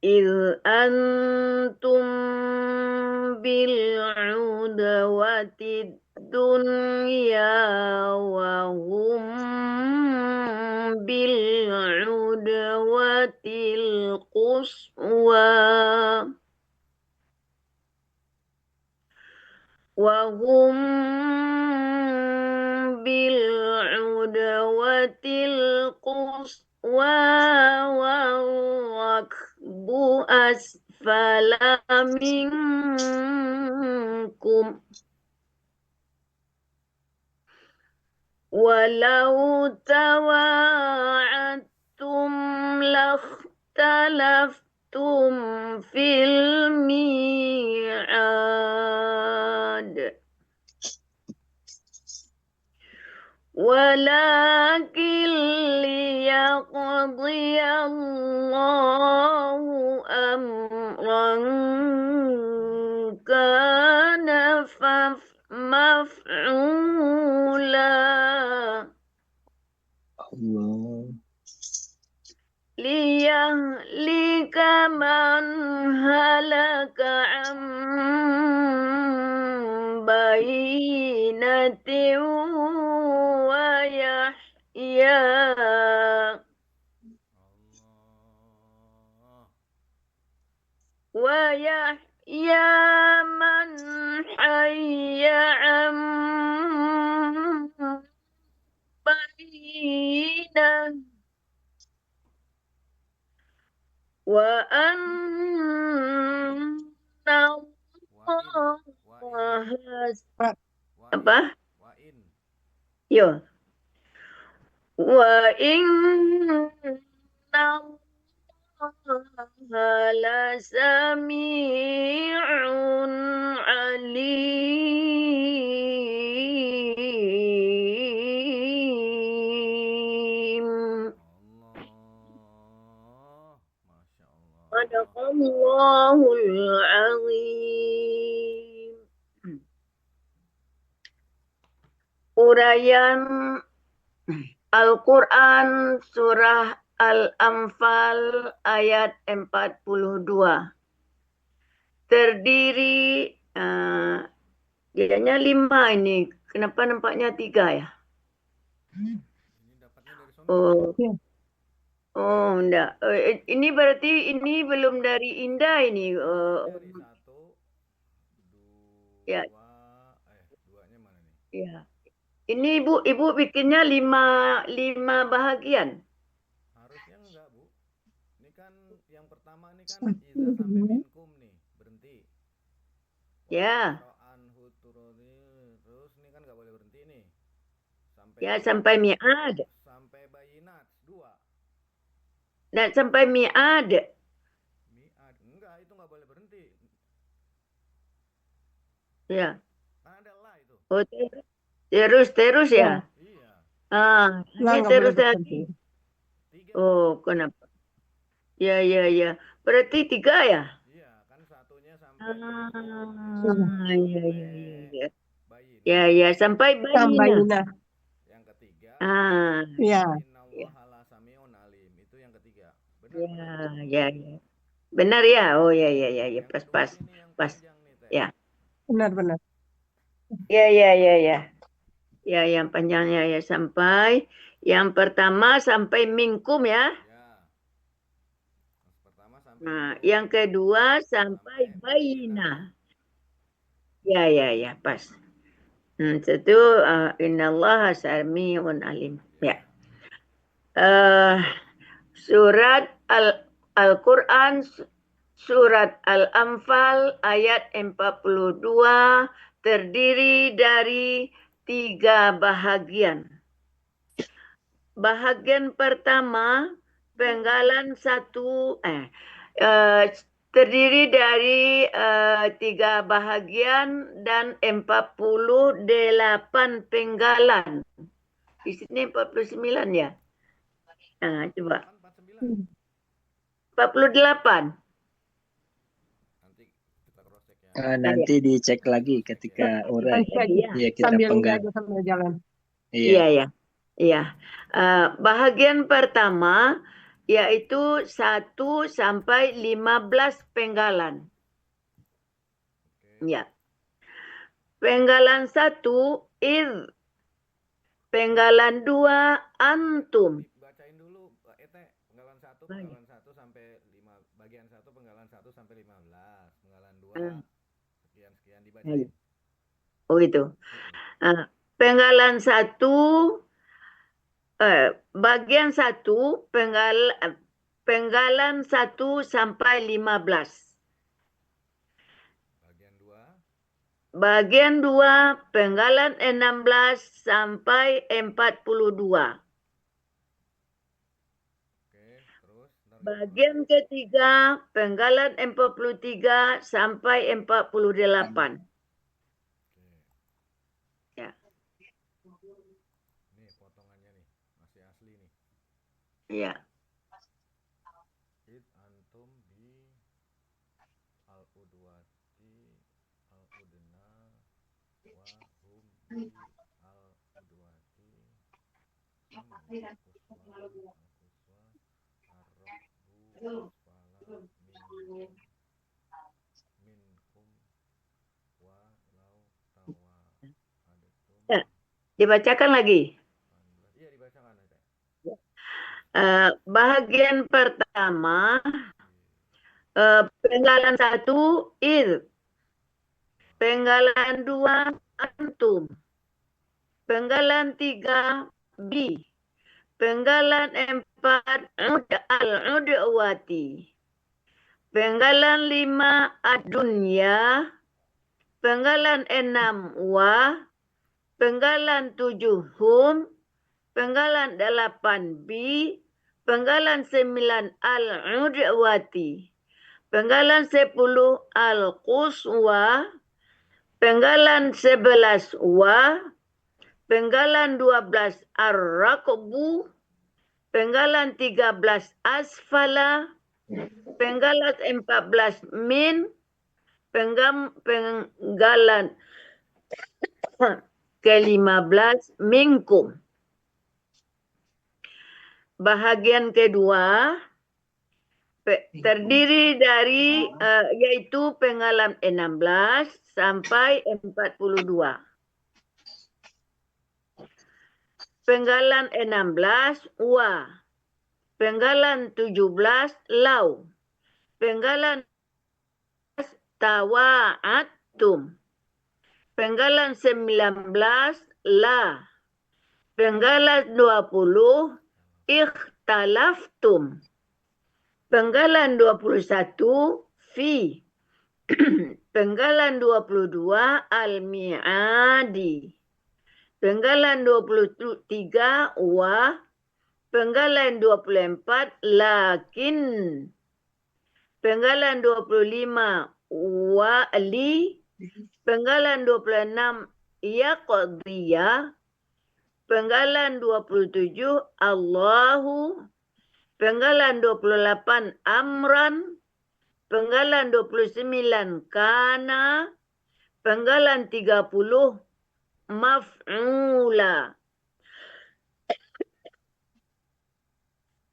إذ أنتم بالعدوة الدنيا وهم بالعدوة القصوى وهم بالعدوة القصوى والركب أسفل منكم ولو تواعدتم لاختلفتم في الميعاد ولكن ليقضي الله أمرا كان مفعولا Allah. ليهلك من هلك عن بينة ويحيى من حي عن بينة وأن الله apa? Yo. وإن الله لسميع عليم. Sadaqallahul azim. Uraian Al-Quran Surah Al-Anfal ayat 42. Terdiri, jadinya 5 ini. Kenapa nampaknya 3 ya? Oh, oh enggak. Ini berarti ini belum dari Indah ini. Dari 1, 2, Ya. duanya mana nih? Ya. Ini Ibu bikinnya 5 bahagian. Harusnya enggak, Bu. Ini kan yang pertama nih kan Iza sampai minkum nih, berhenti. Ya. Terus ini kan enggak boleh berhenti nih. Sampai mi'ad. Sampai bayinat 2. Dan sampai mi'ad. Mi'ad. Enggak, itu enggak boleh berhenti. Ya. Kan ada lah itu. Oh, terus ya? Iya. Ini terus lagi. Oh, kenapa? Ya. Berarti 3 ya? Iya, kan satunya sampai Ya, sampai bayina. Yang ketiga, Ya. Innallaha la sami'un alim. Itu yang ketiga. Ya. Benar ya? Oh ya. Pas. Ya. Benar. Ya. Ya, yang panjangnya ya sampai yang pertama sampai minkum ya. Nah, yang kedua sampai bayina. Ya, pas. Satu innallaha sami'un alim. Ya. Surat Al-Quran Surat Al-Anfal ayat 42 terdiri dari 3 bahagian. Bahagian pertama penggalan terdiri dari 3 bahagian dan 48 penggalan. Di sini 49 ya. Nah, coba. 48. Nanti dicek lagi ketika urai. Iya, kita penggal. sambil jalan. Iya. Bahagian pertama yaitu 1 sampai 15 penggalan. Oke. Ya. Penggalan 1 id. Penggalan 2 antum. Bacain dulu Ete, penggalan 1 sampai 5, bagian 1 penggalan 1 sampai 15, penggalan 2 sekian dibacain. Oh itu. Penggalan 1 bagian 1 penggalan 1 sampai 15. Bagian 2 penggalan 16 sampai 42. Oke, terus Bagian ketiga penggalan 43 sampai 48. Ya. Nih potongannya nih, masih asli nih. Iya. Id antum bi al-udwati al-udna wa hum bi al-udwati al-quswa ar-rabbu asfala minkum wa law tawa Ya. Dibacakan lagi. Iya, dibacakan aja. Bahagian pertama penggalan 1 id. Penggalan 2 antum. Penggalan 3 bi. Penggalan 4 al-udwati. Penggalan 5 ad-dunya. Penggalan 6 wa. Penggalan 7 hum. Penggalan 8 bi. Penggalan 9 al-udwati. Penggalan 10 al-quswa. Penggalan 11 wa. Penggalan 12 ar-raqbu. Penggalan 13 asfala. Penggalan 14 min. Penggalan ke-15 minkum. Bahagian kedua terdiri dari yaitu penggalan 16 sampai 42. Penggalan 16 wa. Penggalan 17 lau. Penggalan tawa'atum. Penggalan 19 la. Penggalan 20 ikhtalaftum. Penggalan 21 fi. Penggalan 22 al-mi'adi. Penggalan 23 wa. Penggalan 24 lakin. Penggalan 25 wali. Penggalan 26 yaqdiyah. Penggalan 27 Allahu. Penggalan 28 amran. Penggalan 29 kana. Penggalan 30 maf'ula.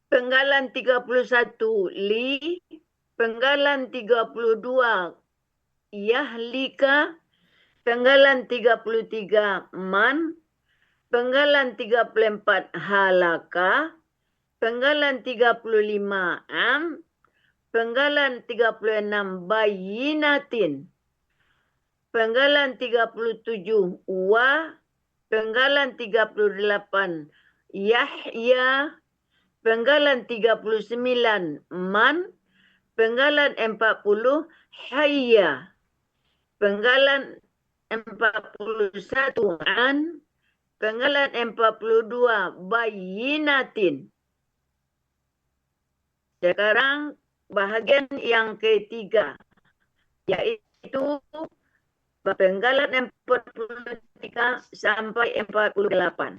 Penggalan 31 li. Penggalan 32 yahlika. Penggalan 33 man. Penggalan 34 halaka. Penggalan 35 am. Penggalan 36 bayinatin. Penggalan 37 wa. Penggalan 38 yahya. Penggalan 39 man. Penggalan 40 hayya. Penggalan 41 an. Penggalan 42 bayinatin. Sekarang bahagian yang ketiga, yaitu penggalan 43 sampai 48.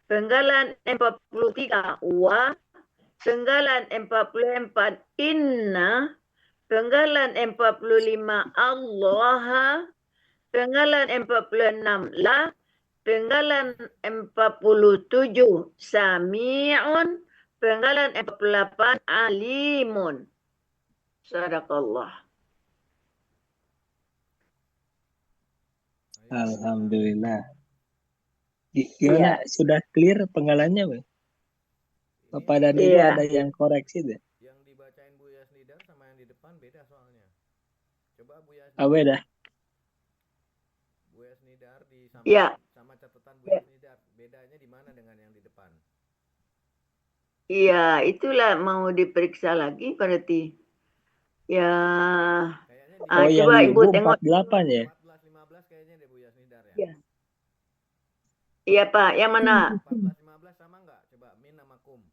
Penggalan 43 wa. Penggalan 44 inna. Penggalan 45 Allah. Penggalan 46 la. Penggalan 47 sami'un. Penggalan 48 alimun. Sadaqallah. Alhamdulillah. Gimana? Sudah clear penggalannya, Bang? Bapak dan Ibu Iya. ada yang koreksi deh? Yang dibacain Bu Yasnidar sama yang di depan beda soalnya. Coba Bu Oh, Yasnidar. beda. Bu Yasnidar Iya. sama catatan Bu Yasnidar. Bedanya di mana dengan yang di depan? Iya, itulah mau diperiksa lagi berarti. Ya. Kayaknya Oh, yang Coba di Ibu Ibu tengok. 48 ya? 14-15 kayaknya deh Bu Yasnidar ya. Iya. Iya, Pak. Yang mana? 14-15 sama nggak? Coba min sama kum.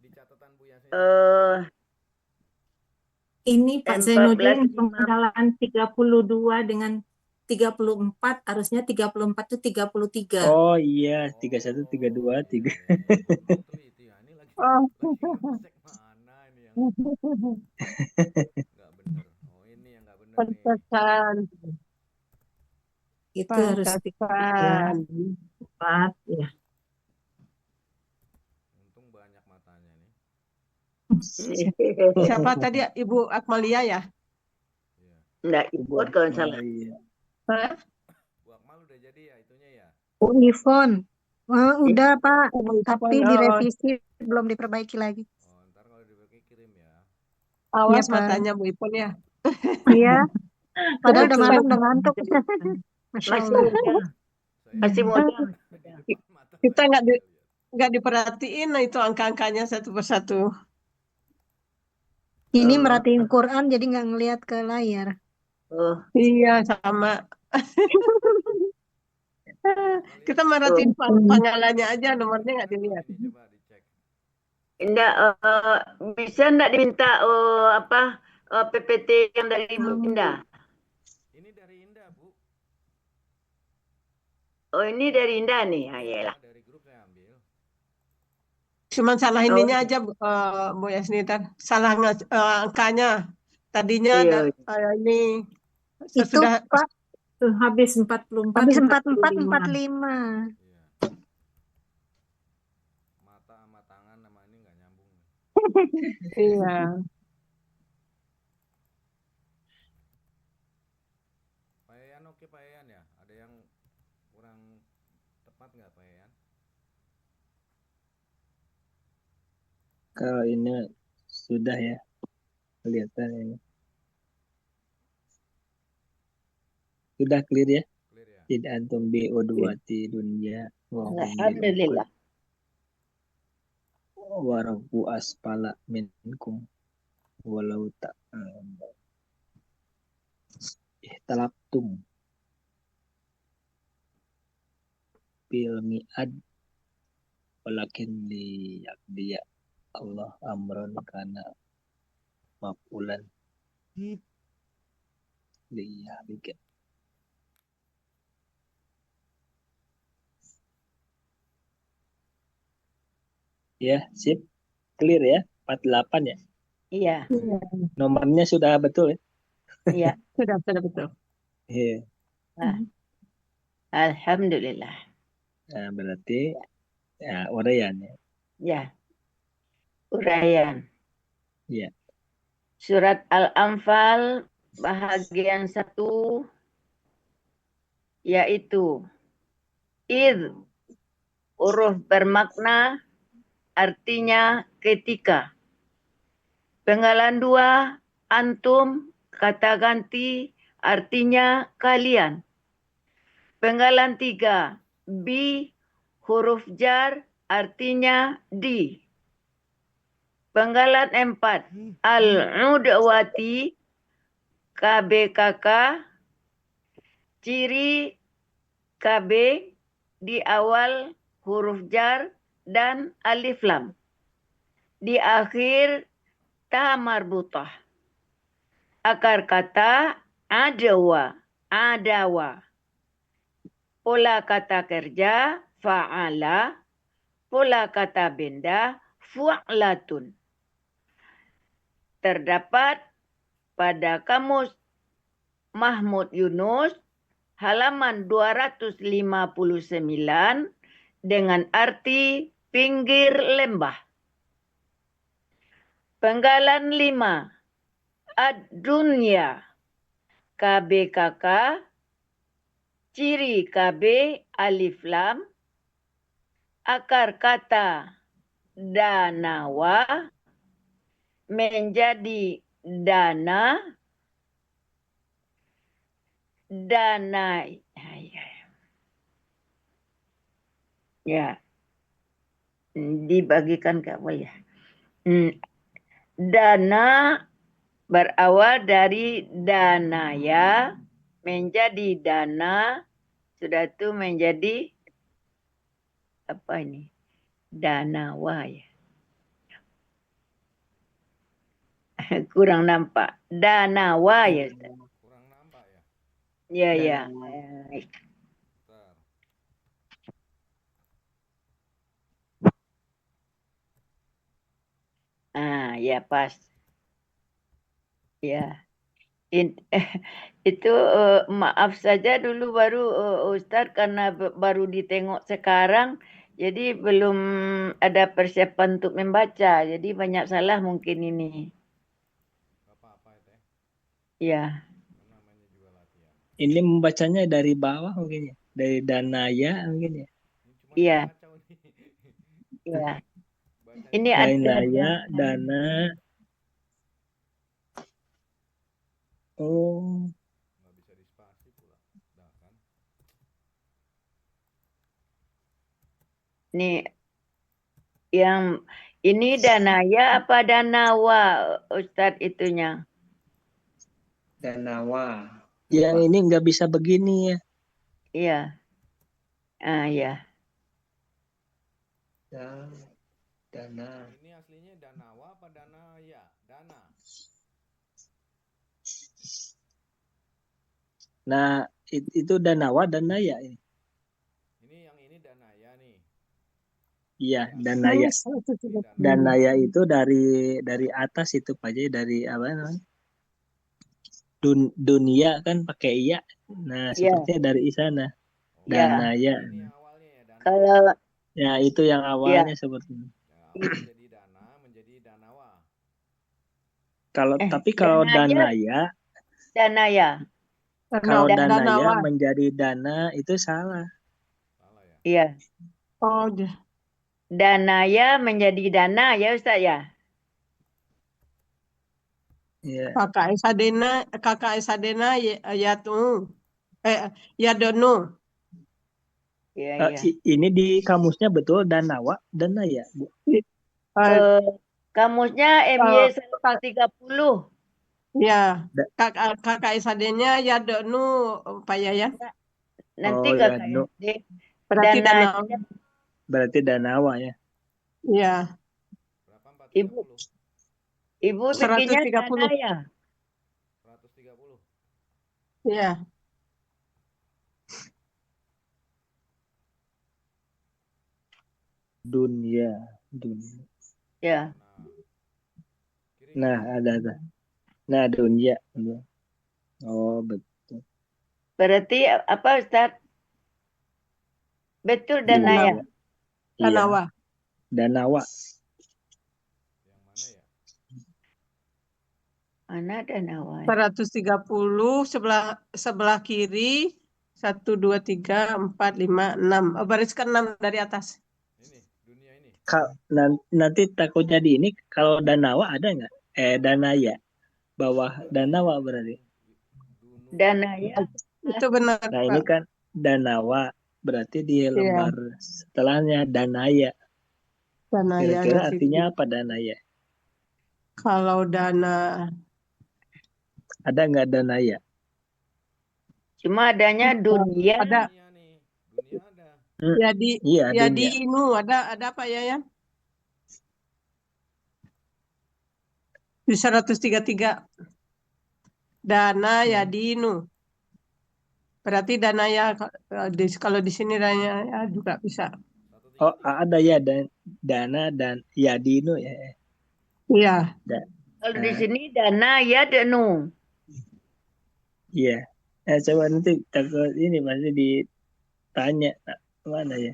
Di catatan Bu Yasnidar. Ini Pak Zainuddin 14 penggalan 32 dengan 34 harusnya 34 itu 33. Oh iya, 31, 32, 3. Itu ya. Ini lagi ngecek mana ini yang nggak bener. Oh, ini yang nggak bener nih. Pantesan. Itu harus Pantesan. 4 ya. Untung banyak matanya nih. Siapa tadi? Ibu Akmalia ya? Iya. Enggak, ikut kalau salah. Iya. Hah? Bu Akmal udah jadi ya itunya ya. Unifon. Udah Pak, tapi Oh, direvisi belum diperbaiki lagi. Oh, ntar kalau dipakai kirim ya. awas Iya, Pak. matanya Bu Ipon ya. Iya. Padahal udah malam, udah ngantuk. Masya Masih Allah. muda. Masih muda. Kita nggak diperhatiin nah itu angka-angkanya satu persatu. Ini merhatiin Quran jadi nggak ngelihat ke layar. Oh, Iya sama. Kita merhatiin panggalannya aja, nomornya nggak dilihat. Ini coba dicek. enggak, bisa enggak diminta PPT yang dari Ibu Indah? Ini dari Indah, Bu. Oh, ini dari Indah nih. Ah, iyalah. Dari grup saya ambil. Cuman salah ininya aja Bu Yasnita, salah angkanya. Tadinya Iya. ada ini Itu sudah Pak, habis 44, habis 44, 45. 45. Iya. Mata sama tangan sama ini nggak nyambung. Iya. Pak Yayan oke Pak Yayan ya? Ada yang kurang tepat nggak Pak Yayan? Kalau ini sudah ya, kelihatan ini. Sudah clear ya? Clear ya? Id antum bi udwati dunya wa hum bil Alhamdulillah. wa rabbu asfala minkum walau tak ihtalaftum bil mi'ad walakin liyaqdiya Allah amran kana mafulan liyahlika. Ya, sip. Clear ya? 48 ya? Iya. Nomornya sudah betul ya? Iya. Sudah betul. Iya. Alhamdulillah. Nah, berarti ya uraian ya. Ya. Uraian. Iya. Surat Al-Anfal bahagian 1 yaitu id, huruf bermakna artinya ketika. Penggalan 2 antum, kata ganti artinya kalian. Penggalan 3 bi, huruf jar artinya di. Penggalan 4 al-udwati, KBKK, ciri KB di awal huruf jar dan alif lam. Di akhir ta marbutah. Akar kata adawa. Pola kata kerja fa'ala. Pola kata benda fu'latun. Terdapat pada kamus Mahmud Yunus halaman 259 dengan arti pinggir lembah. Penggalan 5. Ad-dunya. KB kakak. Ciri KB alif lam. Akar kata danawa menjadi dana. Dana. Ya. Dibagikan ke apa ya? Dana berawal dari danaya menjadi dana, sudah itu menjadi apa ini? Danawa ya. Kurang nampak. Danawa ya, Ustaz. Kurang nampak ya. Ya, ya. Bentar. Ya pas. Ya. Itu maaf saja dulu baru Ustadz karena baru ditengok sekarang, jadi belum ada persiapan untuk membaca, jadi banyak salah mungkin ini. Gak apa-apa ya Teh. Ya. Kan namanya juga latihan. Ini membacanya dari bawah mungkin ya. Dari danaya mungkin ya. Ini cuma Iya. kacau nih. Ya. Bacanya Ini ada Danaya, dana. Oh, nggak bisa dispasi pula. Dah kan. nih yang ini danaya apa danawa Ustadz itunya? Danawa. yang ini nggak bisa begini ya. Iya. Ya. Dana. Ini aslinya Danawa apa Danaya? Dana. Nah, itu danawa, danaya ini. Ini yang ini Danaya nih. Iya, danaya. Ini Danaya itu dari atas itu Pak Jai, dari apa namanya? Dunia kan pakai iya. Nah, Iya. sepertinya dari sana. Ya. Danaya. Ini yang awalnya ya Dana. Kalau Ya, itu yang awalnya sepertinya. Yang awal jadi Dana menjadi Danawa. Tapi kalau danaya. kalau danaya Danawa. menjadi dana itu salah. Salah ya. Iya. Oh, Danaya menjadi dana ya Ustaz ya. Iya. kakak Esadena yatu. Yadonu. Iya, iya. Ini di kamusnya betul danawa, danaya, Bu. Kamusnya MY 130. Ya, kakak Esadenya Yadonu, Pak Yayan. Nanti Oh, kakak Yadnu. SD. Berarti Dana. Berarti danawa ya. Ya, Berapa? 430? Ibu bikinnya 130. dana ya. 130. Ya. Dunia. Ya. Kiri Nah, ada. Nah, dunia. Oh, betul. Berarti apa Ustaz? Betul dana ya. Danawa. Danawa. Yang mana ya? Mana danawa? 130 sebelah kiri 1 2 3 4 5 6. Baris ke-6 dari atas. Ini dunia ini. Nanti takutnya di ini kalau danawa ada nggak? Danaya. Bawah danawa berarti. Dana ya. Itu benar, Nah, Pak. ini kan danawa berarti di lembar setelahnya danaya. Danaya Kira-kira nanti. artinya apa danaya? Kalau dana Ada nggak danaya? Cuma adanya dunia. ada. Dunia nih. Dunia ada. Iya, di dunia. Inu ada apa ya ya? Di 133. Dana ya di Inu. Berarti dana ya kalau di sini dana ya juga bisa. 133. Oh, ada ya dana dan yadino ya. Iya. Kalau di sini dana ya denu. Iya. Coba nanti takut ini masih ditanya mana ya?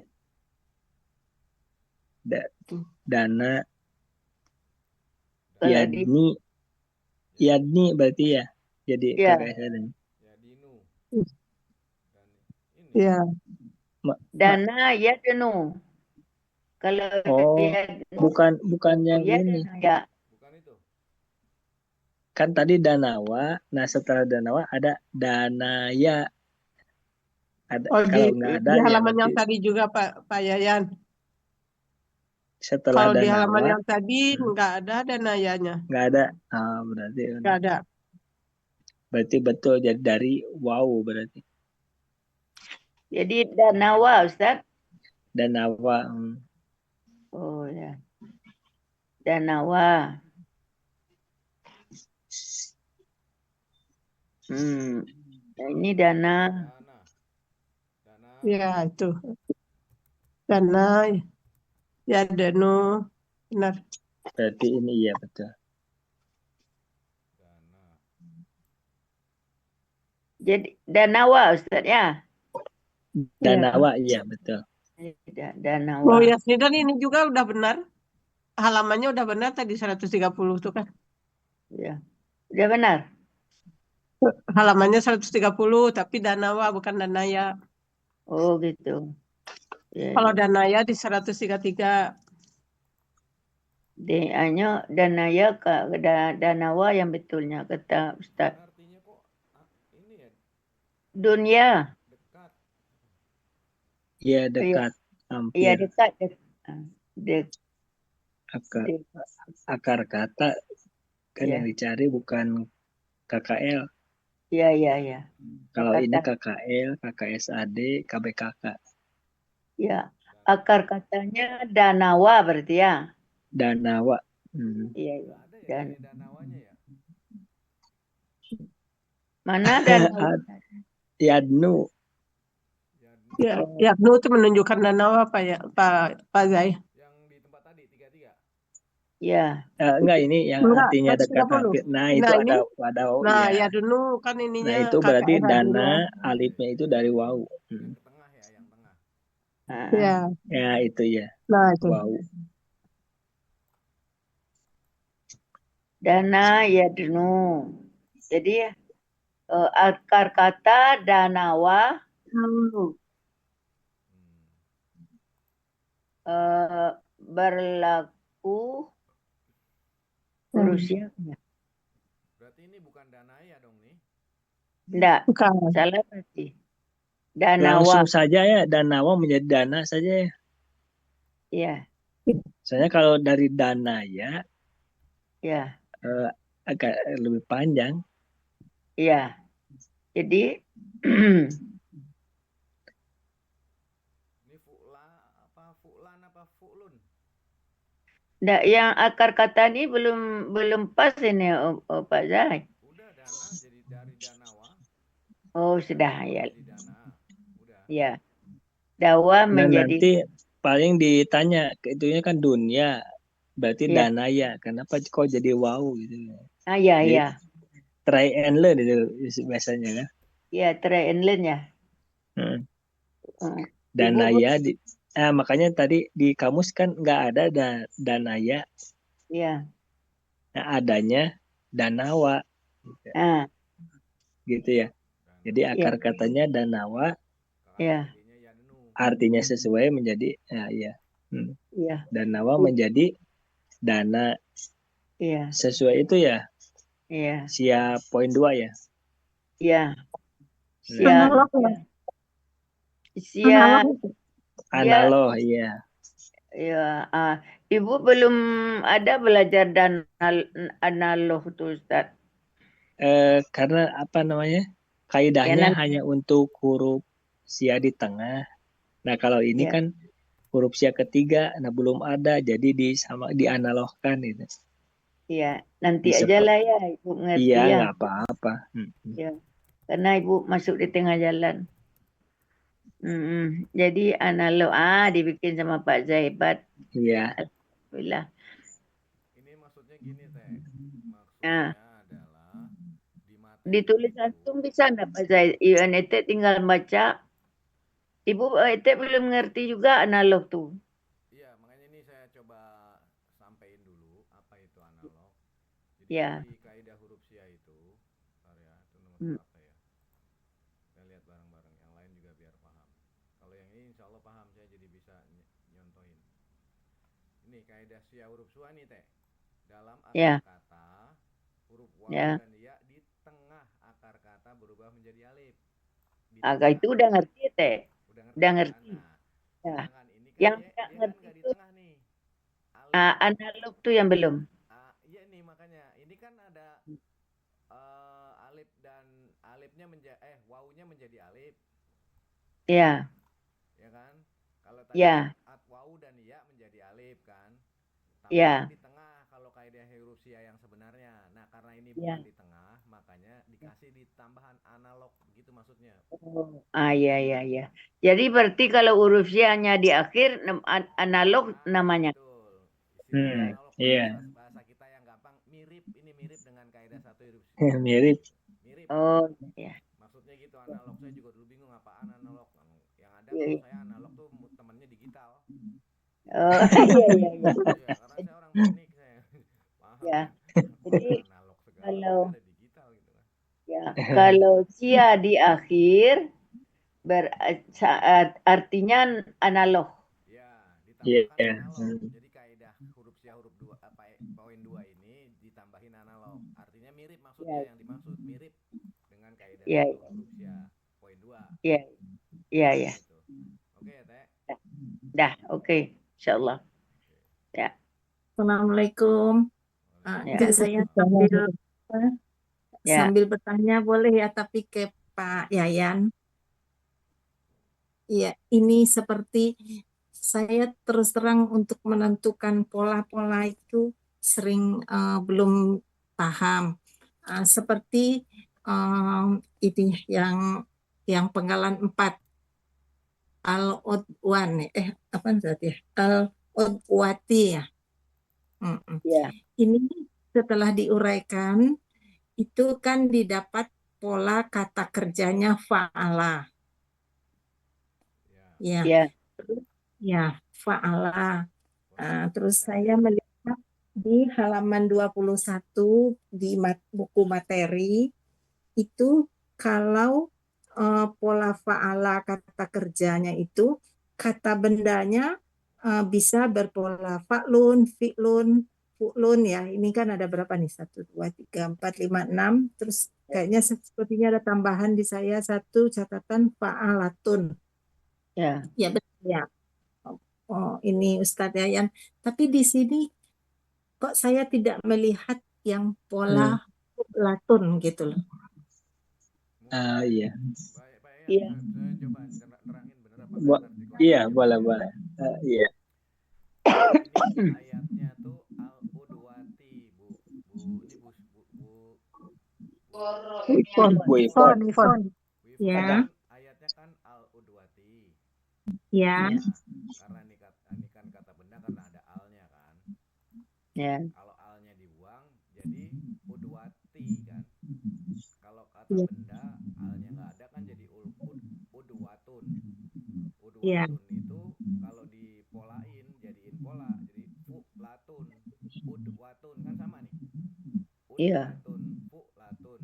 Dana. Kalau di Yadni berarti ya. Jadi ya KKS ada. Ya Dinu. Dan ini Ya. dana ya denu. Kalau Oh, ya bukan yang ya ini. dana ya. bukan itu. Kan tadi Danawa. Nah, setelah Danawa ada Danaya. Ada, Oh, kalau nggak ada di ya halaman yang berarti tadi juga Pak Yayan. setelah Kalau di halaman Danawa yang tadi nggak ada danayanya. nggak ada. Ah, berarti Nggak ada. betul jadi dari wow berarti. Jadi danawa Ustaz. Danawa. Oh ya. Danawa. Ini dana. Dana. Ya, itu. Dana, ya danu. Benar. Berarti ini iya betul. Dana. Jadi danawa Ustaz ya. Danawa iya betul. Danawa. Oh ya, dan ini juga udah benar. Halamannya udah benar tadi 130 tuh kan. Ya. Udah benar. Halamannya 130 tapi Danawa bukan Danaya. Oh gitu. Ya, Kalau ya. Danaya di 133. DA-nya danaya danawa yang betulnya kata Ustaz. Artinya kok ini ya Dunia. dekat. Iya dekat. Hampir. Iya dekat. Akar kata kan Ya. yang dicari bukan KKL. Iya. Kalau ini Kata. KKL, KKSAD, KBKK. Ya. Akar katanya danawa berarti ya. Danawa. Iya. Nggak ada ya ini danawanya ya. Mana danawa? Yadnu. Ya, Yadnu itu menunjukkan Danawa apa ya, Pak Zai? Yang di tempat tadi 33. Ya. Enggak, ini yang Enggak, artinya dekat 130. hampir. Nah, itu Nah, ada ini, wadah nah ya. Yadnu kan ininya Nah, itu berarti KKN dana hadirnya. alifnya itu dari wow. Yang ke tengah ya, yang tengah. Ya, Ya, itu ya. nah itu. Wow. Dana yadnu. Jadi akar kata danawa berlaku Rusia. Berarti ini bukan danaya dong nih. Enggak, Bukan. salah berarti. Danawa. Langsung saja ya, danawa menjadi dana saja ya. Iya. Soalnya kalau dari dana ya, Ya. agak lebih panjang. Iya. Jadi Ini fu'lan apa fu'lun? Nggak, yang akar kata ini belum pas ini Pak Zai. Udah dana jadi dari danawa. Oh sudah ya. Jadi dana. Udah. Ya. Dawa Nah, menjadi nanti paling ditanya, itunya kan dunia, berarti Iya. danaya. Kenapa kok jadi wow gitu? Iya. Jadi, try and learn itu biasanya kan. Iya, try and learn ya. Danaya makanya tadi di kamus kan nggak ada danaya. Iya. Nah, adanya danawa. Gitu ya. Jadi akar katanya danawa. Iya. Artinya sesuai menjadi Iya. Danawa menjadi dana. Iya. Sesuai itu ya. Iya. Siap poin 2 ya. Iya. Analog ya. Analog iya. Ya, Ibu belum ada belajar analog tuh Ustaz. Karena apa namanya? Kaidahnya hanya untuk huruf sia di tengah. Nah, kalau ini kan huruf sia ketiga, nah belum ada, jadi dianalogkan itu. Iya, nanti aja lah ya Ibu ngerti ya. Iya, nggak apa-apa. Ya, karena Ibu masuk di tengah jalan. Jadi analog dibikin sama Pak Zaibat. Iya. Alhamdulillah. Ini maksudnya gini Teh. Maksudnya adalah di materi ditulis langsung bisa enggak Pak Zaid? Ete tinggal baca. Ibu Ete belum ngerti juga analog tuh. Iya, makanya ini saya coba sampein dulu apa itu analog. Jadi Ya. di kaidah huruf sia itu, bentar ya, itu nomor Hmm. berapa ya? Kita lihat bareng-bareng, yang lain juga biar paham. Kalau yang ini insya Allah paham, saya jadi bisa nyontohin. Ini kaidah sia huruf sua nih teh. Dalam akar Ya. kata, huruf waw Ya. dan ya di tengah akar kata berubah menjadi alif. Di Agak tengah. itu udah ngerti teh. Udah Udah kan? ngerti. Nah, Ya. sedangkan ini kan Yang dia nggak kan ngerti nggak di itu tengah nih. Alif. analog tuh yang belum. Iya nih makanya ini kan ada alif dan alifnya menjadi wawunya menjadi alif, Ya. ya kan? Kalau tadi Ya. wawu dan ya menjadi alif kan. Tapi Ya. kan di tengah kalau kaidah huruf sia yang sebenarnya. Nah, karena ini Ya. bukan di tengah, makanya dikasih di tambahan analog begitu maksudnya. Oh. Iya, iya, iya. Jadi berarti kalau huruf Y-nya di akhir analog namanya. Betul. Istilahnya analog Iya. bahasa kita yang gampang mirip, ini mirip dengan kaidah satu huruf sia. Mirip. Mirip. Oh, iya. Maksudnya gitu analog. Saya juga dulu bingung apaan analog. Yang ada Iya, kalau iya. saya analog tuh temennya digital. Oh, iya, iya, iya. Iya, karena saya orang teknik saya. Paham Ya. kan? Jadi Analog segala kalau ada digital gitu kan. ya, kalau sia di akhir artinya analog. Ya, Iya. ditambahkan analog. Jadi kaidah huruf sia huruf 2 poin 2 ini ditambahin analog. Artinya mirip maksudnya Ya. yang dimaksud mirip dengan kaidah Ya. satu huruf sia poin 2. Iya, iya, iya. Gitu. Oke ya, Teh. Dah, oke. Insyaallah. Ya. Assalamualaikum. Ya. Enggak, saya sambil Ya. sambil bertanya boleh ya, tapi ke Pak Yayan. Iya, ini seperti saya terus terang untuk menentukan pola-pola itu sering belum paham. Seperti ini yang penggalan 4 al-udwan apa berarti ya? Al-udwati ya. Ya. Ini setelah diuraikan itu kan didapat pola kata kerjanya fa'ala. Ya. Ya. Ya, fa'ala. Terus saya melihat di halaman 21 di buku materi itu kalau pola fa'ala kata kerjanya itu kata bendanya bisa berpola fa'lun, fi'lun, fu'lun ya. Ini kan ada berapa nih? 1, 2, 3, 4, 5, 6. Terus kayaknya sepertinya ada tambahan di saya satu catatan fa'alatun. Ya. Ya betul ya. Oh, ini Ustadz Yayan. Tapi di sini kok saya tidak melihat yang pola latun gitu loh. Iya. Pak Iya. saya coba terangin bener apa nggak ngerti. Iya, boleh. Iya. Ini ayatnya tuh al-udwati, Bu. Ini Bu Ifon. Ya. Ayatnya kan al-udwati. Ya. Karena ini kan kata benda karena ada alnya kan. Ya. Kalau alnya dibuang jadi udwati kan. Kalau kata Ya. benda alnya nggak ada kan jadi udwatun. Ya. Udwatun itu kalau dipolain jadiin pola jadi fu'latun. Udwatun kan sama nih. Iya. Udwatun, fu'latun.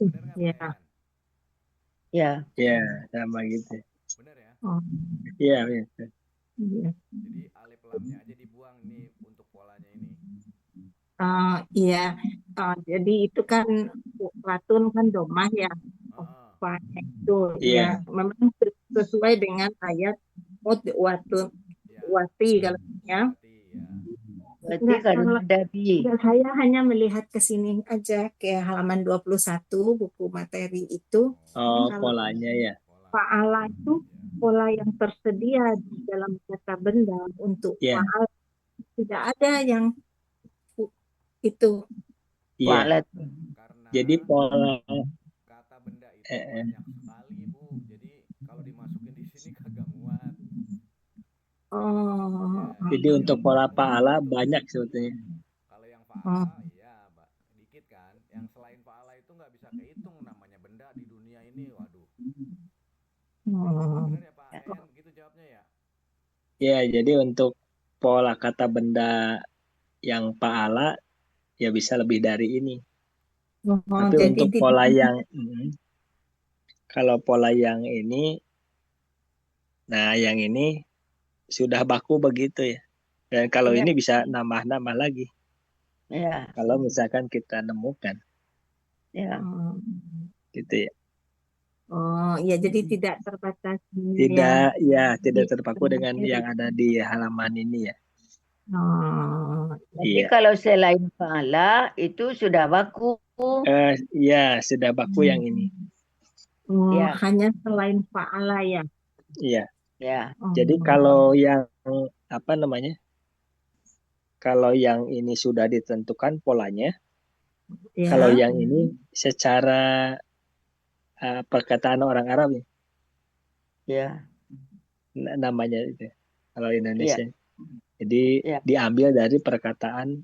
Bener nggak Ya. Pak Yayan? Ya. Iya, sama gitu. Bener ya? Oh. Iya. Iya. Jadi alif lamnya aja dibuang nih untuk polanya ini. Iya. Jadi itu kan latun kan domah ya. Itu Iya. ya memang sesuai dengan ayat udwatun wati kalau ya. Berarti karena dabi. Saya hanya melihat ke sini aja ke halaman 21 buku materi itu. Oh, Kalau polanya ya. fa'ala itu pola yang tersedia di dalam kata benda untuk Iya. fa'al tidak ada yang itu. Iya. Karena Jadi pola kata benda itu banyak sekali, Bu. Jadi kalau dimasukin di sini kagak muat. Oh. Jadi untuk pola fa'ala banyak sebetulnya. Kalau yang fa'ala iya, dikit kan. Yang selain fa'ala itu nggak bisa kehitung namanya benda di dunia ini. Waduh. Bener ya Pak Yayan begitu jawabnya ya? Ya, jadi untuk pola kata benda yang fa'ala ya bisa lebih dari ini. Oh, Tapi jadi untuk tidak. pola yang kalau pola yang ini, nah yang ini sudah baku begitu ya. Dan kalau Iya. ini bisa nambah-nambah lagi. Ya, Kalau misalkan kita nemukan, ya. Oh, gitu ya. oh, ya jadi tidak terbatas Tidak, ya tidak di terpaku dengan materi. yang ada di halaman ini ya. Oh, Jadi Iya. kalau selain pahala itu sudah baku. Ya sudah baku yang ini. oh, Ya, hanya selain fa'ala ya. Iya. ya, Jadi Oh, kalau yang apa namanya? Kalau yang ini sudah ditentukan polanya, kalau ya. yang ini secara perkataan orang Arab ya, ya, namanya itu. Kalau ya, Indonesia. Jadi ya, diambil dari perkataan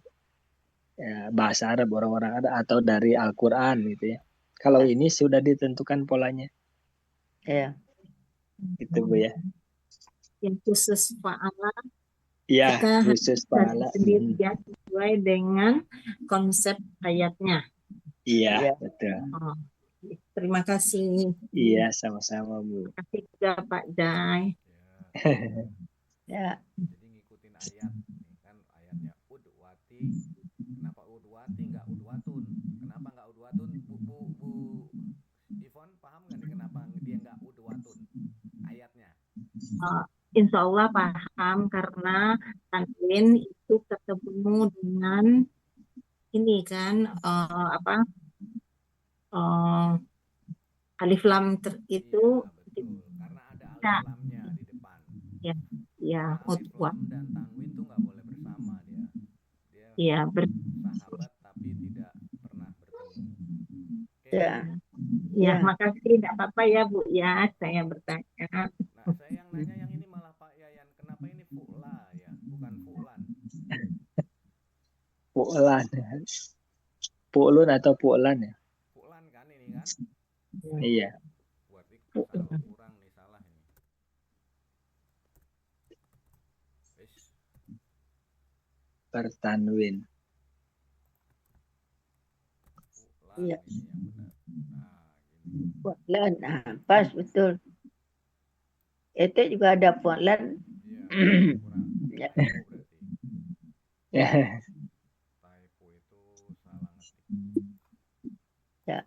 bahasa Arab orang-orang Arab atau dari Al-Qur'an gitu ya. Kalau ini sudah ditentukan polanya. ya. Itu Bu ya. Yang khusus fa'ala Iya, kita harus khusus cari pahala. sendiri ya sesuai dengan konsep ayatnya. Iya, Ya. betul. Oh, terima kasih. Iya, sama-sama Bu. Terima kasih juga Pak Jai. Ya, Jadi ngikutin ayat nih kan ayatnya udwati. Kenapa udwati nggak udwatun? Kenapa nggak udwatun? Bu Ivon paham nggak nih kenapa dia nggak udwatun ayatnya? Insya Allah paham karena tanwin itu ketemu dengan ini kan alif lam itu Iya betul, karena ada alif tidak lamnya di depan. ya ya Karena alif lam dan tanwin tuh nggak boleh bersama dia. Dia ya sahabat tapi tidak pernah bertemu. Oke. ya, ya ya. makasih tidak apa-apa ya Bu ya saya bertanya. Nah, saya yang nanya yang ini malah Pak Yayan, kenapa ini fu'la ya, bukan fu'lan? Pu'lan. Pu'lun atau pu'lan ya? Fu'lan kan ini kan? Iya. Berarti kurang nih, salah ini. Wis. Pertanwin. Fu'lan Iya. ini yang benar. Nah, gini. Pu'lan, pas betul. Itu juga ada pu'lan. Iya, kurang. Ya. Typo berarti. Ya, Typo itu salah ngetik. ya.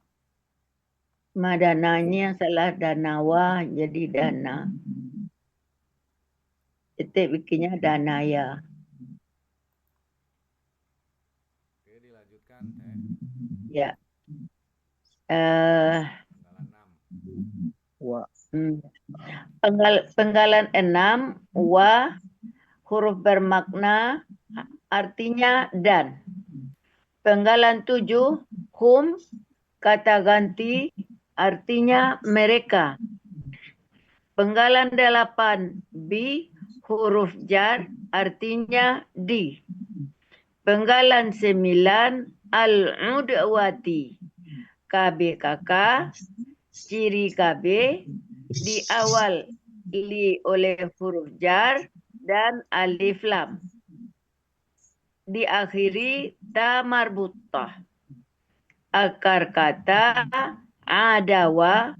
Madananya salah danawa jadi dana. Itu bikinnya danaya. Oke, dilanjutkan Teh. Ya. Penggalan 6. Wa. Penggalan 6 wa huruf bermakna artinya dan. Penggalan 7 hum kata ganti artinya mereka. Penggalan 8 bi huruf jar artinya di. Penggalan 9 al-udwati KBKK ciri KB di awal li oleh huruf jar dan alif lam. Diakhiri ta marbutah. Akar kata adawa,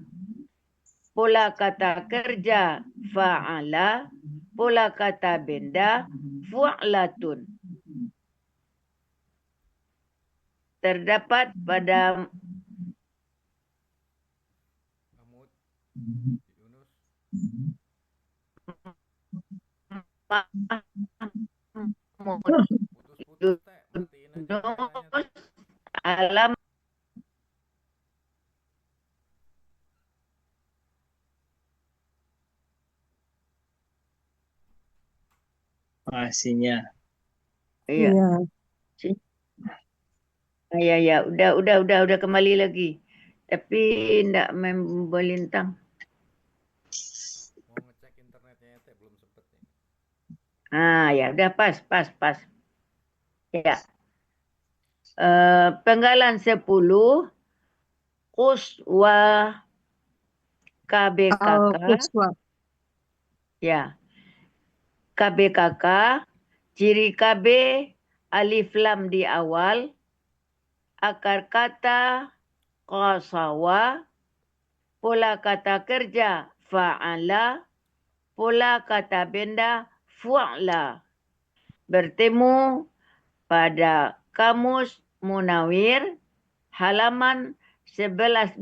pola kata kerja fa'ala, pola kata benda fu'latun. Terdapat pada Mahmud, Yunus. Putus-putus Teh, matiin aja kameranya Teh. alam Pastinya. iya. Ya, udah kembali lagi. Tapi enggak membelintang. Mau ngecek internetnya Teh, belum sempet nih. Ya udah pas. Ya. Penggalan 10 Quswa KBKK. Ya. KBKK ciri KB alif lam di awal, akar kata qasawa, pola kata kerja fa'ala, pola kata benda fu'la. Bertemu pada Kamus Munawir halaman 1128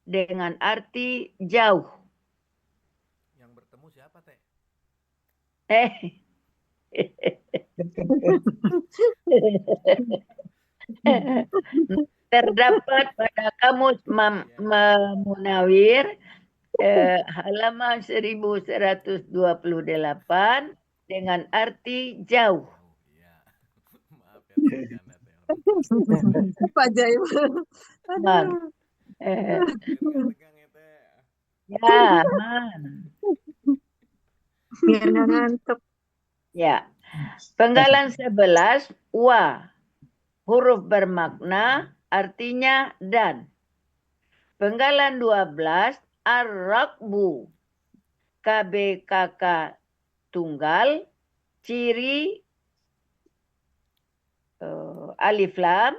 dengan arti jauh. Yang bertemu siapa, Teh? Terdapat pada Kamus Munawir halaman 1128 dengan arti jauh. Iya. Maaf ya, Teh, bercanda, Teh. Apa ajaib. Bang. Aduh. Tegang ya, Teh. Ya, aman. Biar nggak ngantuk. Ya. Penggalan 11 wa. Huruf bermakna artinya dan. Penggalan 12 ar-rakbu. KBKK tunggal, ciri alif lam,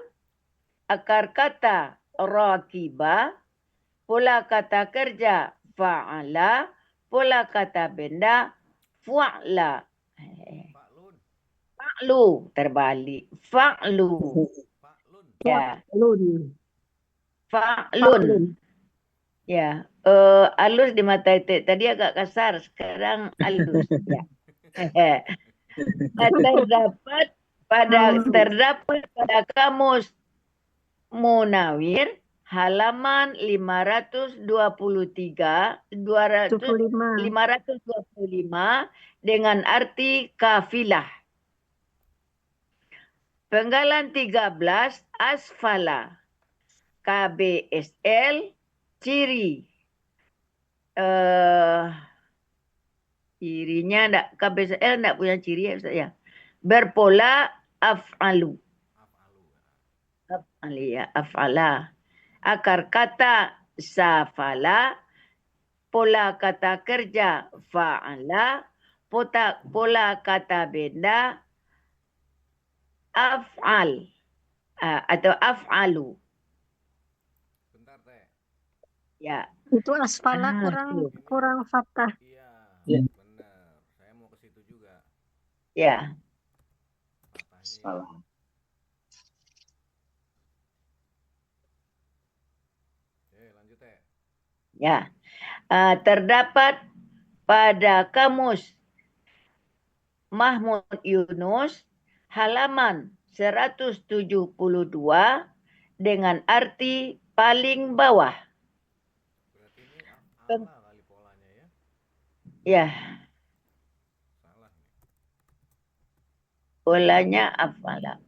akar kata rakiba, pola kata kerja fa'ala, pola kata benda fu'la. Fa'lun. Fa'lu terbalik. Fa'lu. Fa'lun. Ya, Lun. fa'lun. Ya, halus di mata itu. Tadi agak kasar, sekarang halus. Ya. Terdapat pada Kamus Munawir halaman 525 dengan arti kafilah. Penggalan 13 asfala. KBSL ciri. Cirinya enggak, KBSL enggak punya ciri ya Ustaz ya. Berpola af'alu. Af'ala. Akar kata safala, pola kata kerja fa'ala, pola kata benda af'al atau af'alu. Bentar, Teh. Ya. Itu asfala tuh. kurang fathah. Iya, benar. Saya mau ke situ juga. Ya. Fathahnya. Oke, lanjut, Teh. Ya. Terdapat pada Kamus Mahmud Yunus halaman 172 dengan arti paling bawah. Berarti ini af'ala kali polanya ya? Ya, Salah nih. polanya af'ala.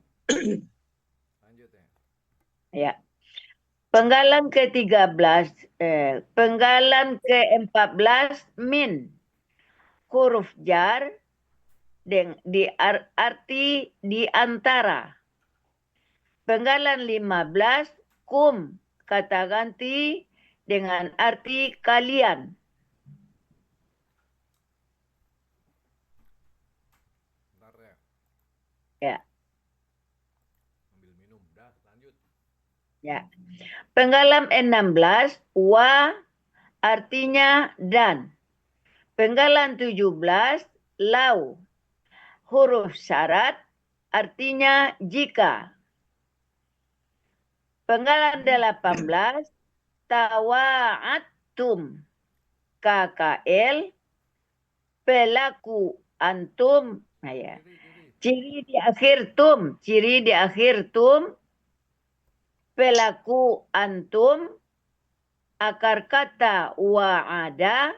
Lanjut, Teh. Ya. Penggalan ke-13, penggalan ke-14 min. Huruf jar di arti di antara. Penggalan 15 kum, kata ganti dengan arti kalian. Bentar, Teh. Ya. Ambil minum. Dah, lanjut. Ya. Penggalan 16 wa artinya dan. Penggalan 17 lau. Huruf syarat artinya jika. Penggalan 18 tawa'atum. KKL pelaku antum. Nah, ya. Ciri di akhir tum. Pelaku antum. Akar kata wa'ada.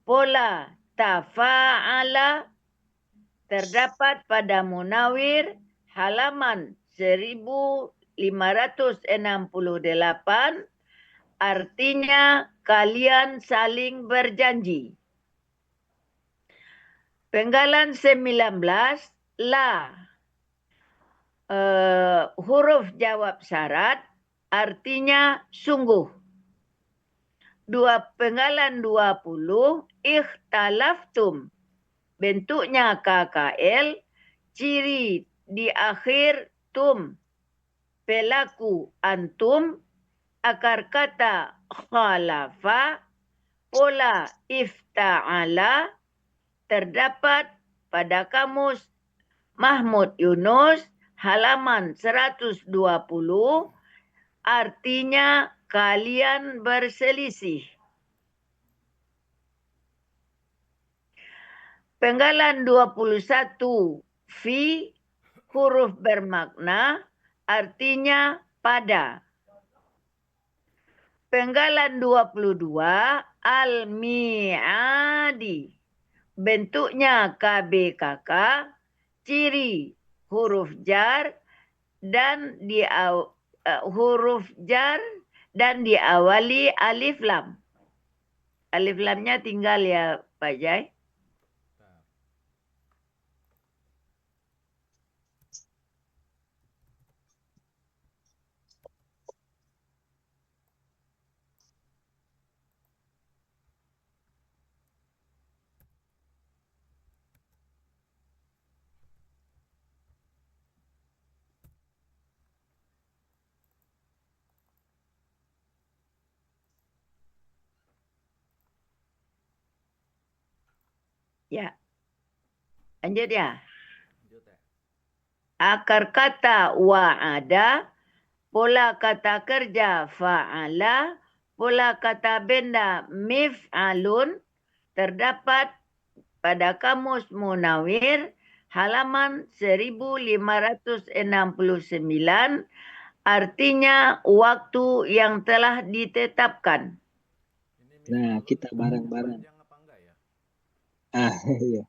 Pola tafa'ala. Terdapat pada Munawir halaman 1568, artinya kalian saling berjanji. Penggalan 19 la. Huruf jawab syarat artinya sungguh. Penggalan 20 ikhtalaftum. Bentuknya KKL, ciri di akhir tum. pelaku antum, akar kata khalafa, pola ifta'ala terdapat pada kamus Mahmud Yunus halaman 120, artinya kalian berselisih. Penggalan 21 fi huruf bermakna artinya pada. Penggalan 22 al-mi'adi bentuknya KBKK, ciri huruf jar dan huruf jar dan diawali alif lam. Alif lamnya tinggal ya Pak Jai. Ya. Lanjut ya. Akar kata wa'ada, pola kata kerja fa'ala, pola kata benda mif'alun terdapat pada kamus Munawir halaman 1569, artinya waktu yang telah ditetapkan. Nah, kita bareng-bareng. Iya.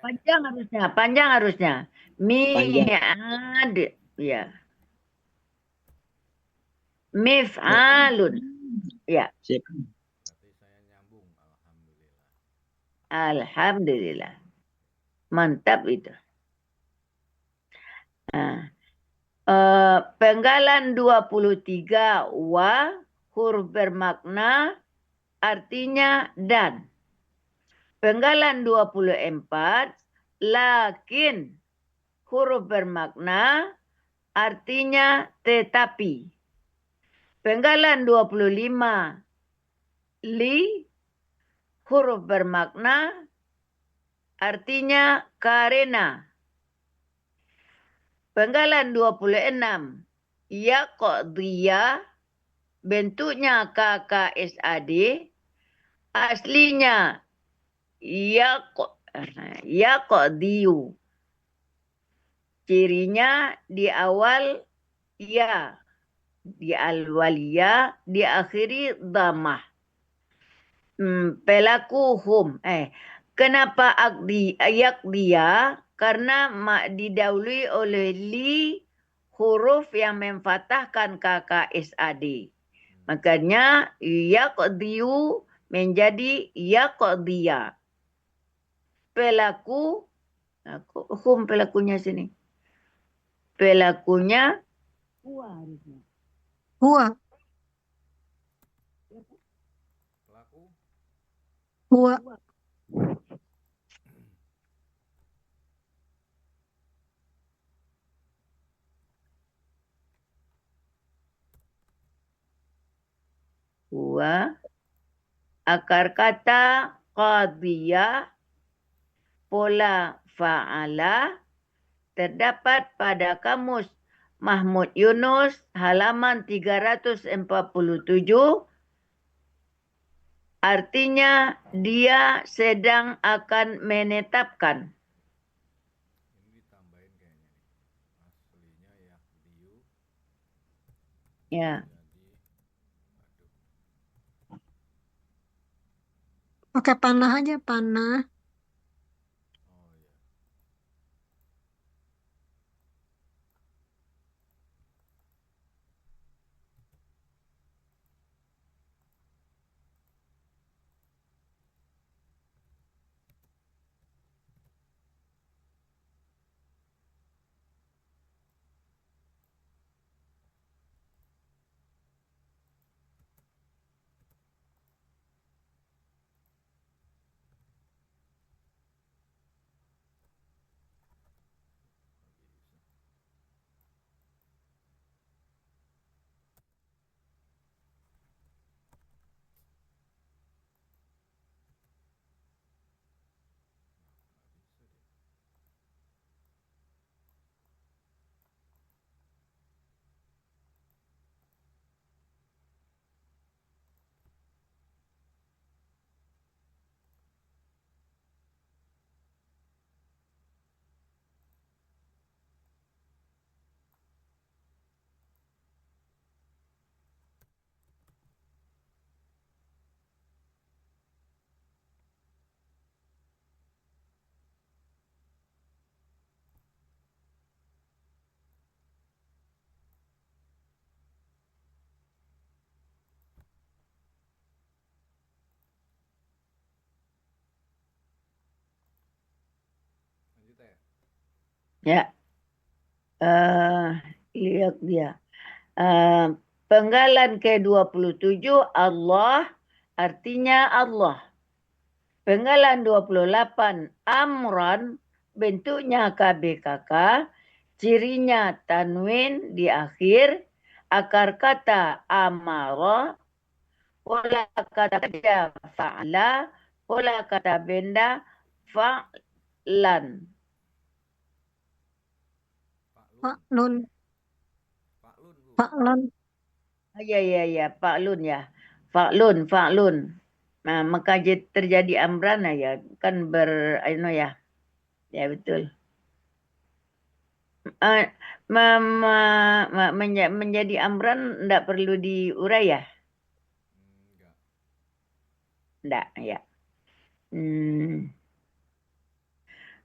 Panjang harusnya. Mi'ad, ya. Mif'alun, ya. Sip. Berarti saya nyambung, alhamdulillah. Alhamdulillah. Mantap itu. Nah, penggalan 23 wa huruf bermakna artinya dan. Penggalan 24 lakin huruf bermakna artinya tetapi. Penggalan 25 li huruf bermakna artinya karena. Penggalan 26 yaqdiya bentuknya KKSAD, aslinya yaqdiyu. Cirinya di awal ya, di al-waliyah, diakhiri dhammah. Pelaku hum. Kenapa yaqdiya? Karena didahului oleh li huruf yang memfathahkan KKSAD. Makanya yaqdiyu menjadi yaqdiya. Pelaku, hum pelakunya sini. Pelakunya huwa. Pelaku Huwa. Huwa. Akar kata qadiyah, pola fa'ala terdapat pada kamus Mahmud Yunus halaman 347, artinya dia sedang akan menetapkan. ini ditambahin kayaknya nih. Aslinya yaqdiyu. Ya. Pakai panah aja, panah. Oh ya. Ya, lihat dia. Penggalan ke-27 Allah artinya Allah. Penggalan 28 amran bentuknya KBKK, cirinya tanwin di akhir, akar kata amara, pola kata kerja fa'la, pola kata benda fa'lan. Faklun, Faklun, Bu. faklun. Ya, fa'lun ya. Fa'lun. Nah, maka terjadi amran ya, kan ya. Ya betul. Menjadi amran enggak perlu diurai ya? Enggak. Enggak, ya.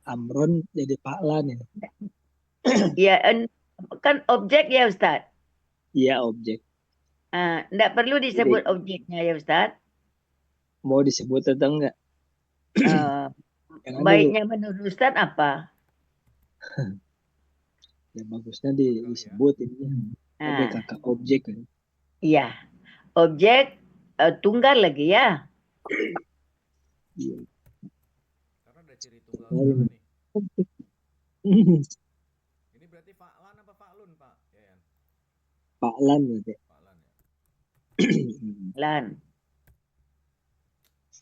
Amron jadi Paklan ya. Ya, kan objek ya Ustaz? Iya, objek. Enggak perlu disebut objeknya ya Ustaz? Mau disebut atau enggak? Jangan dulu. Baiknya menurut Ustaz apa? Ya bagusnya disebut ini. KBKK objek kan. Iya. Objek tunggal lagi ya. Iya. Karena ada ciri tunggal juga nih. Ini berarti fa'lan apa fa'lun, Pak Yayan? Paklan berarti. Fa'lan ya. Lan.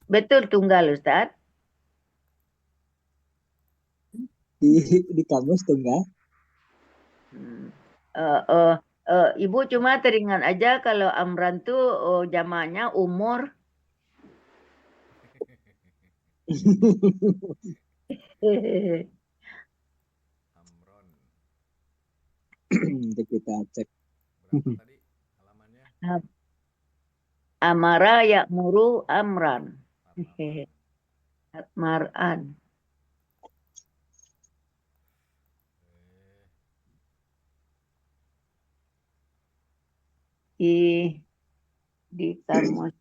Betul tunggal Ustaz? Di kamus tunggal. Ibu cuma teringat aja kalau amran tuh jamaknya umur. Amron. Nanti kita cek. Berapa tadi halamannya? Amara ya'muru amran. 48. Atmaran. Di kamus.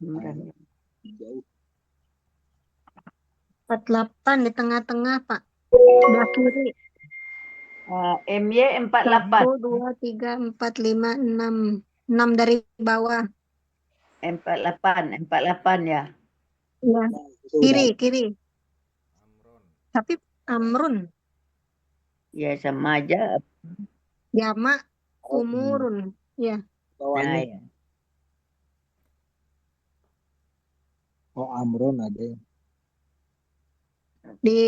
Jauh. 48 di tengah-tengah, Pak. Sebelah kiri. MY 48. 1, 2, 3, 4, 5, 6. 6 dari bawah. 48 ya. Iya. Kiri. Amron. Tapi amrun. Ya sama aja. Jamak umurun. Ya. Bawahnya. ya. Oh, Amron ada ya. Di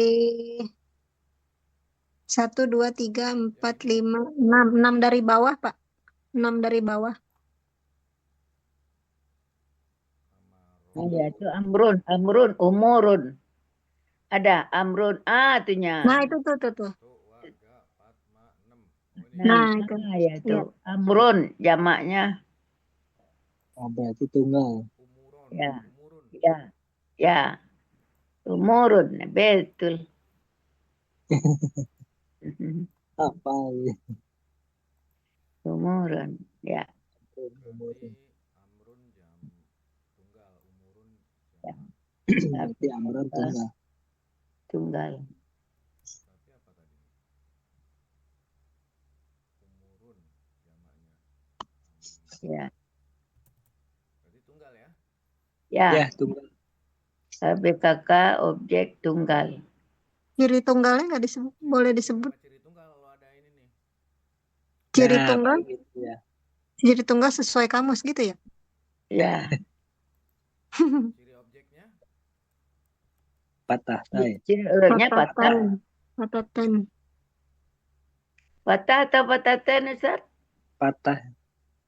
1, 2, 3, 4, 5, 6. 6 dari bawah, Pak. 6 dari bawah. Ya, itu amrun, umurun. Ada amrun, itunya. Nah, itu tuh. 1, 2, 3, 4, 5, 6. Oh, ini. Nah, itu. Ya itu. Amrun jamaknya. Berarti tunggal. Umuron. Ya. Umurun. Ya. Umurun, betul. Apa ya? Umurun, ya. Berarti amrun jam tunggal, umurun Ya. Berarti Amron tunggal. Tunggal. Tapi apa tadi? Umurun jamaknya. Ya. Berarti tunggal ya? Ya. Tunggal. BKK objek tunggal. Ciri tunggalnya nggak disebut, boleh disebut. Ciri tunggal kalau ada ini nih. Ciri tunggal. Gitu ya. Ciri tunggal sesuai kamus gitu ya? Ya. Ciri objeknya? Patah. Ciri urutnya patah. Patatan. Patah atau patatan, Ustaz? Patah.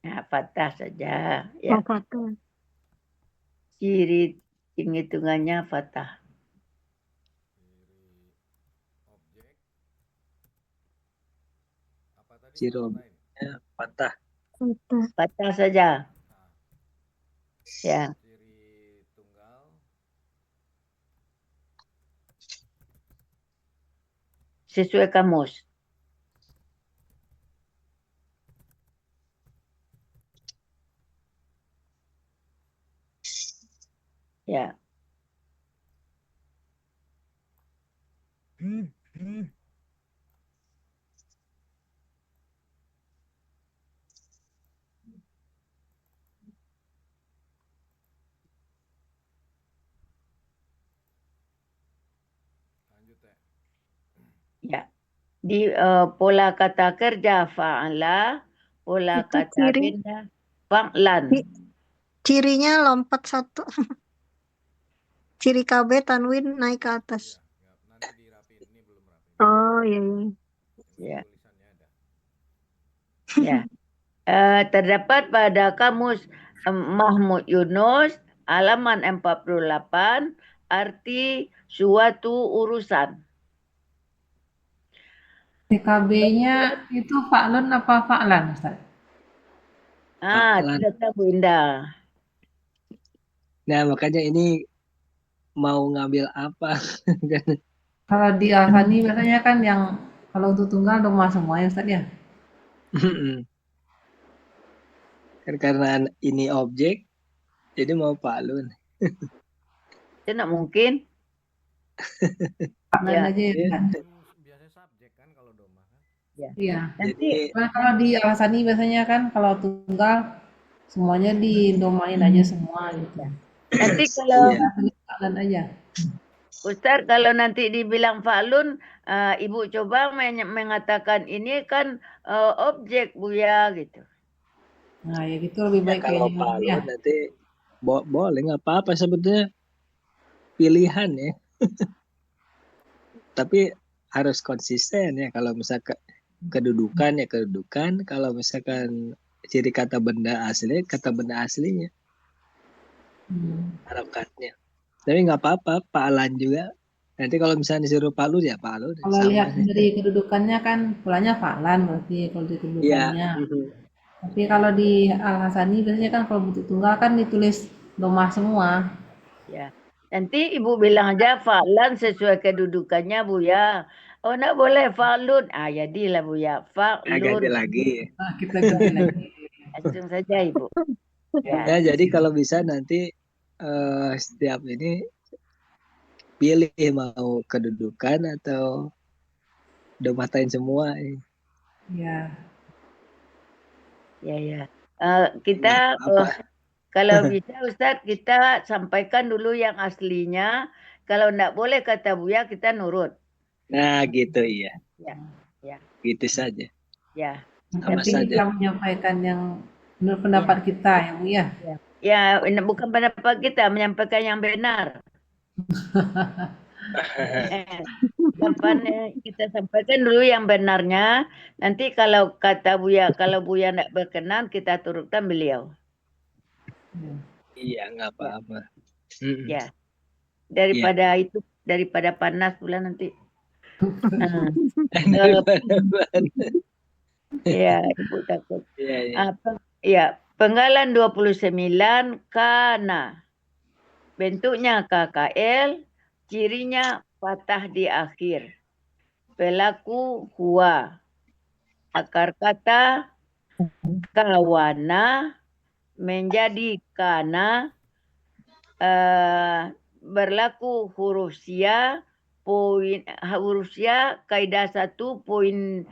Nah, patah saja. Ya. Patah. Ciri hitungannya patah. Ciri objek. Apa tadi? Ciri objeknya patah. Patah saja. Ya. Ciri tunggal. Sesuai kamus. Ya. Lanjut Teh. Ya. Di pola kata kerja fa'ala, pola Itu kata ciri benda fa'lan. cirinya lompat satu. Ciri KB tanwin naik ke atas. Iya, nanti dirapiin. Ini belum rapi. Oh iya. Ya. Yang tulisannya ada. Ya. Terdapat pada kamus Mahmud Yunus halaman 48 arti suatu urusan. PKB-nya itu fa'lun apa fa'lan, Ustaz? Fa'lan. Tidak tahu Indah. Nah, makanya ini mau ngambil apa? Kalau di Al-Fani biasanya kan yang kalau untuk tunggal domah semua ya Ustaz ya? Kan karena ini objek, jadi mau fa'lun. Tidak mungkin. Fa'lan Ya. aja ya Ustaz. Biasanya subjek kan kalau domah kan. Iya. Nanti Nah, kalau di Al-Sani biasanya kan kalau tunggal semuanya didomain aja semua gitu. nanti kalau Iya. Fa'lan aja. Ustaz kalau nanti dibilang fa'lun, Ibu coba mengatakan ini kan objek Buya gitu. Nah, ya gitu lebih Ya baik kalau kayaknya ya. fa'lun nanti boleh nggak apa-apa sebetulnya, pilihan ya. Tapi harus konsisten ya. Kalau misalkan kedudukan ya kedudukan, kalau misalkan ciri kata benda asli, kata benda aslinya, harokatnya. Tapi nggak apa-apa, fa'lan juga. Nanti kalau misalnya disuruh fa'lun ya fa'lun. Kalau Sama lihat sih. dari kedudukannya kan polanya fa'lan berarti kalau di Iya. kedudukannya. Tapi kalau di Al-Hasani biasanya kan kalau bentuk tunggal kan ditulis domah semua. Ya. Nanti Ibu bilang aja fa'lan sesuai kedudukannya Buya. Oh, enggak boleh fa'lun. Jadilah Buya. Ganti Fa'lun. lagi. Nah, kita ganti lagi. Langsung saja Ibu. Ya, Ya. jadi kalau bisa nanti setiap ini pilih mau kedudukan atau udah matain semua. Ya. Ya. Kita Apa? kalau bisa Ustadz kita sampaikan dulu yang aslinya. Kalau enggak boleh kata Buya kita nurut. Nah, gitu iya. Ya. Gitu saja. Ya. Sama Tapi saja. kita menyampaikan yang menurut pendapat kita ya Bu ya. Ya, bukan pendapat kita, menyampaikan yang benar. Kita sampaikan dulu yang benarnya. Nanti kalau kata Buya, kalau Buya tidak berkenan, kita turutkan beliau. Iya, nggak apa-apa. Ya, daripada panas pula nanti. Ya, Ibu takut. Iya. Penggalan 29 kana. Bentuknya KKL, cirinya patah di akhir. Pelaku huwa. Akar kata kawana menjadi kana, berlaku huruf sia kaidah 1.2,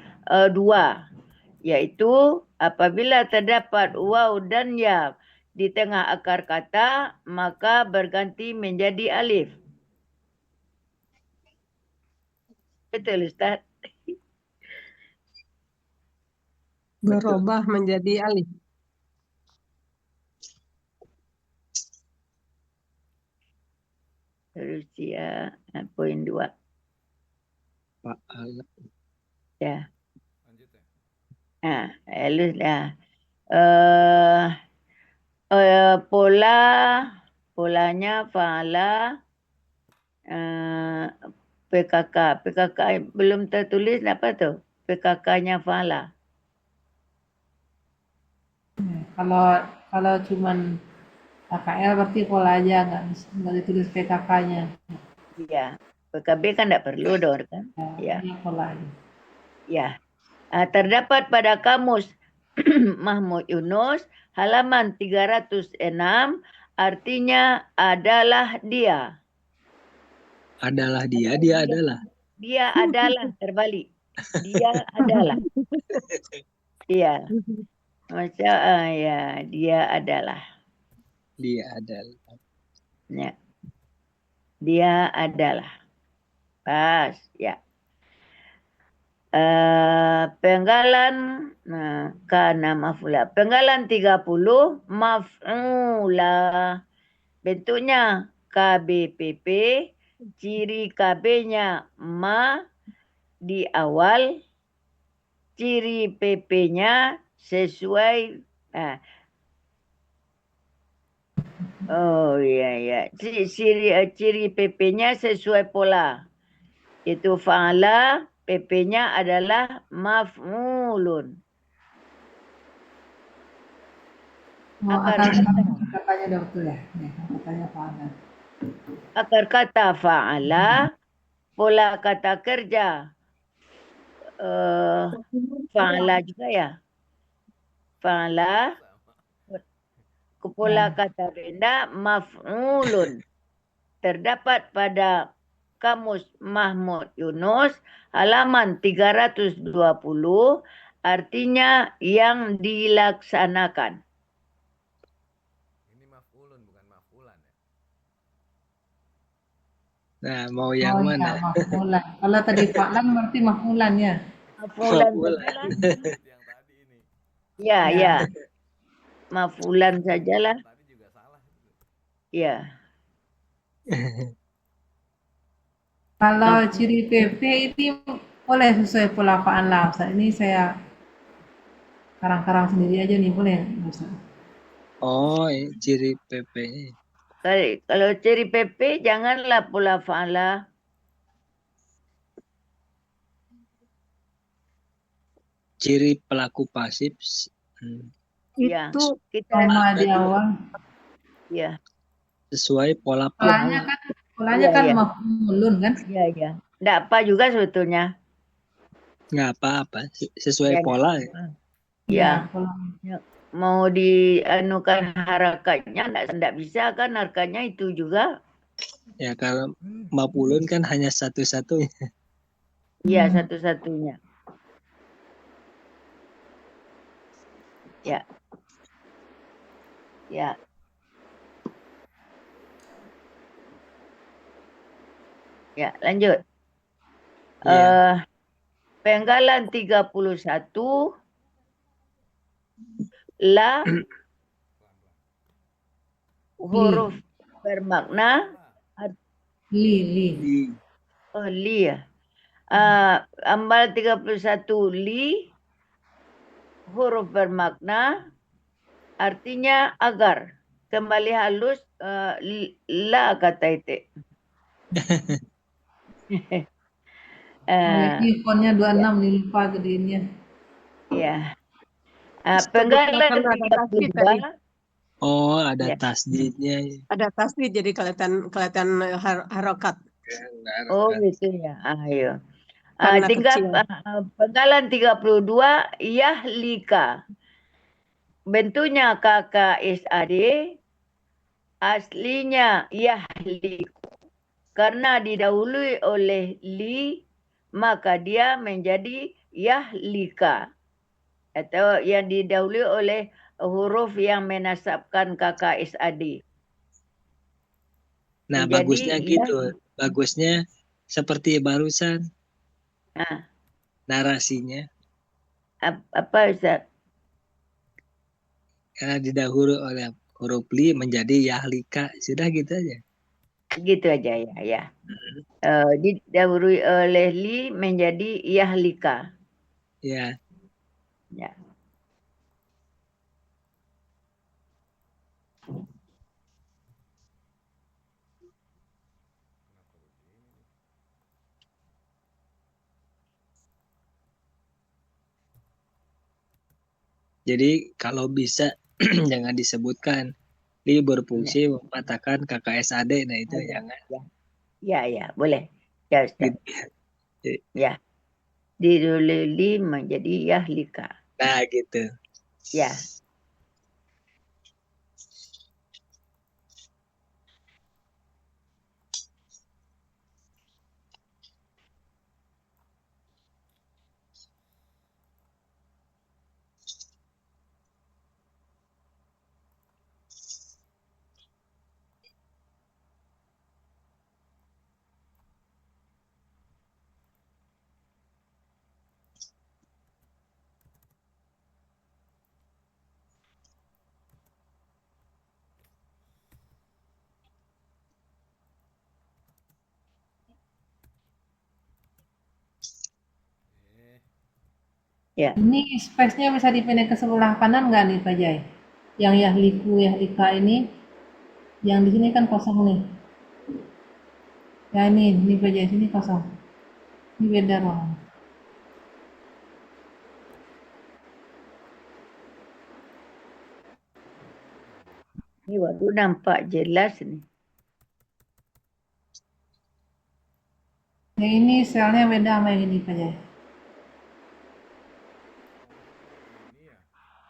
yaitu apabila terdapat waw dan ya di tengah akar kata maka berganti menjadi alif. Betul Ustaz? Berubah menjadi alif. Rusia poin 2. Ya. Lanjut ya. Halus lah. Polanya fa'ala, PKK belum tertulis apa tuh? PKK-nya fa'ala. Kalau cuman KKL berarti pola aja nggak ditulis PKK-nya. Iya, PKB kan tidak perlu dong kan? Ya. Pola aja. Ya. Terdapat pada kamus Mahmud Yunus halaman 306 artinya adalah dia. Adalah dia adalah. Dia adalah terbalik. Dia adalah. Iya. Macam ya, dia adalah. Dia adalah. Ya. Dia adalah. Pas, ya. Penggalan kana maf'ula. Penggalan 30 maf'ula. Bentuknya KBPP, ciri KB-nya ma di awal, ciri PP-nya sesuai. Oh ya. Ciri PP-nya sesuai pola. Itu fa'ala, PP-nya adalah maf'ulun. Oh, Akar katanya udah betul ya? Nih, katanya fa'ala. Akar kata fa'ala, pola kata kerja fa'ala juga ya. Fa'ala, pola kata benda maf'ulun. Terdapat pada Kamus Mahmud Yunus halaman 320, artinya yang dilaksanakan. Ini maf'ulun bukan maf'ulan ya. Nah, mau yang mana? Iya, maf'ulan. Kalau tadi fa'lan berarti maf'ulan ya. Maf'ulan Maf'ulan. sajalah. Yang tadi ini. Ya. Maf'ulan sajalah. Tadi juga salah. Ya. Kalau ciri PP ini boleh sesuai pola fa'ala. Ustaz. Ini saya karang-karang sendiri aja nih, boleh Ustaz? Oh, ciri PP. Kalau ciri PP janganlah pola fa'ala. Ciri pelaku pasif. Ya. Itu Kita Koma di awal. ya. Sesuai pola Polanya kan Iya. maf'ulun kan? Iya. Enggak apa juga sebetulnya. nggak apa-apa, sesuai Ya, pola. Ya. Pola. Mau dianukan harakatnya enggak bisa kan, harakatnya itu juga. Ya kalau maf'ulun kan hanya satu-satunya. Iya, satu-satunya. Ya. Ya, lanjut. Iya. Penggalan 31 la huruf bermakna Li. Oh, li ya. Ambal 31 li huruf bermakna artinya agar. Kembali halus la kata itu. Ini fonnya 26 nih, lupa gedeinnya. Ya. Penggalan 32. Oh, ada tasdidnya. Ada tasdid jadi kelihatan harokat. Oh, gitu ya. Ayo. Karena Tinggal kecil. penggalan 32 yahlika. Bentuknya KKSAD, aslinya yahliku. Karena didahului oleh li, maka dia menjadi yahlika. Atau yang didahului oleh huruf yang menasabkan KKSAD. Nah, Menjadi bagusnya gitu. Bagusnya seperti barusan. Narasinya. Apa Ustaz? Karena didahului oleh huruf li menjadi yahlika. Sudah gitu aja. Gitu aja ya. Didahului oleh li menjadi yahlika. Ya. Jadi kalau bisa jangan disebutkan li berfungsi mematahkan KKSAD. Nah itu jangan. Ya, boleh. Ya, Ustaz. Ya. Didahului menjadi yahlika. Nah gitu. Ya. Ya. Ini space-nya bisa dipindah ke sebelah kanan nggak nih Pak Jai? Yang Yahliku, Yahlika ini, yang di sini kan kosong nih. Ya ini Pak Jai, sini kosong. Ini beda ruangan. Ini waduh nampak jelas nih. Yang ini selnya beda sama yang ini Pak Jai. Ini ya,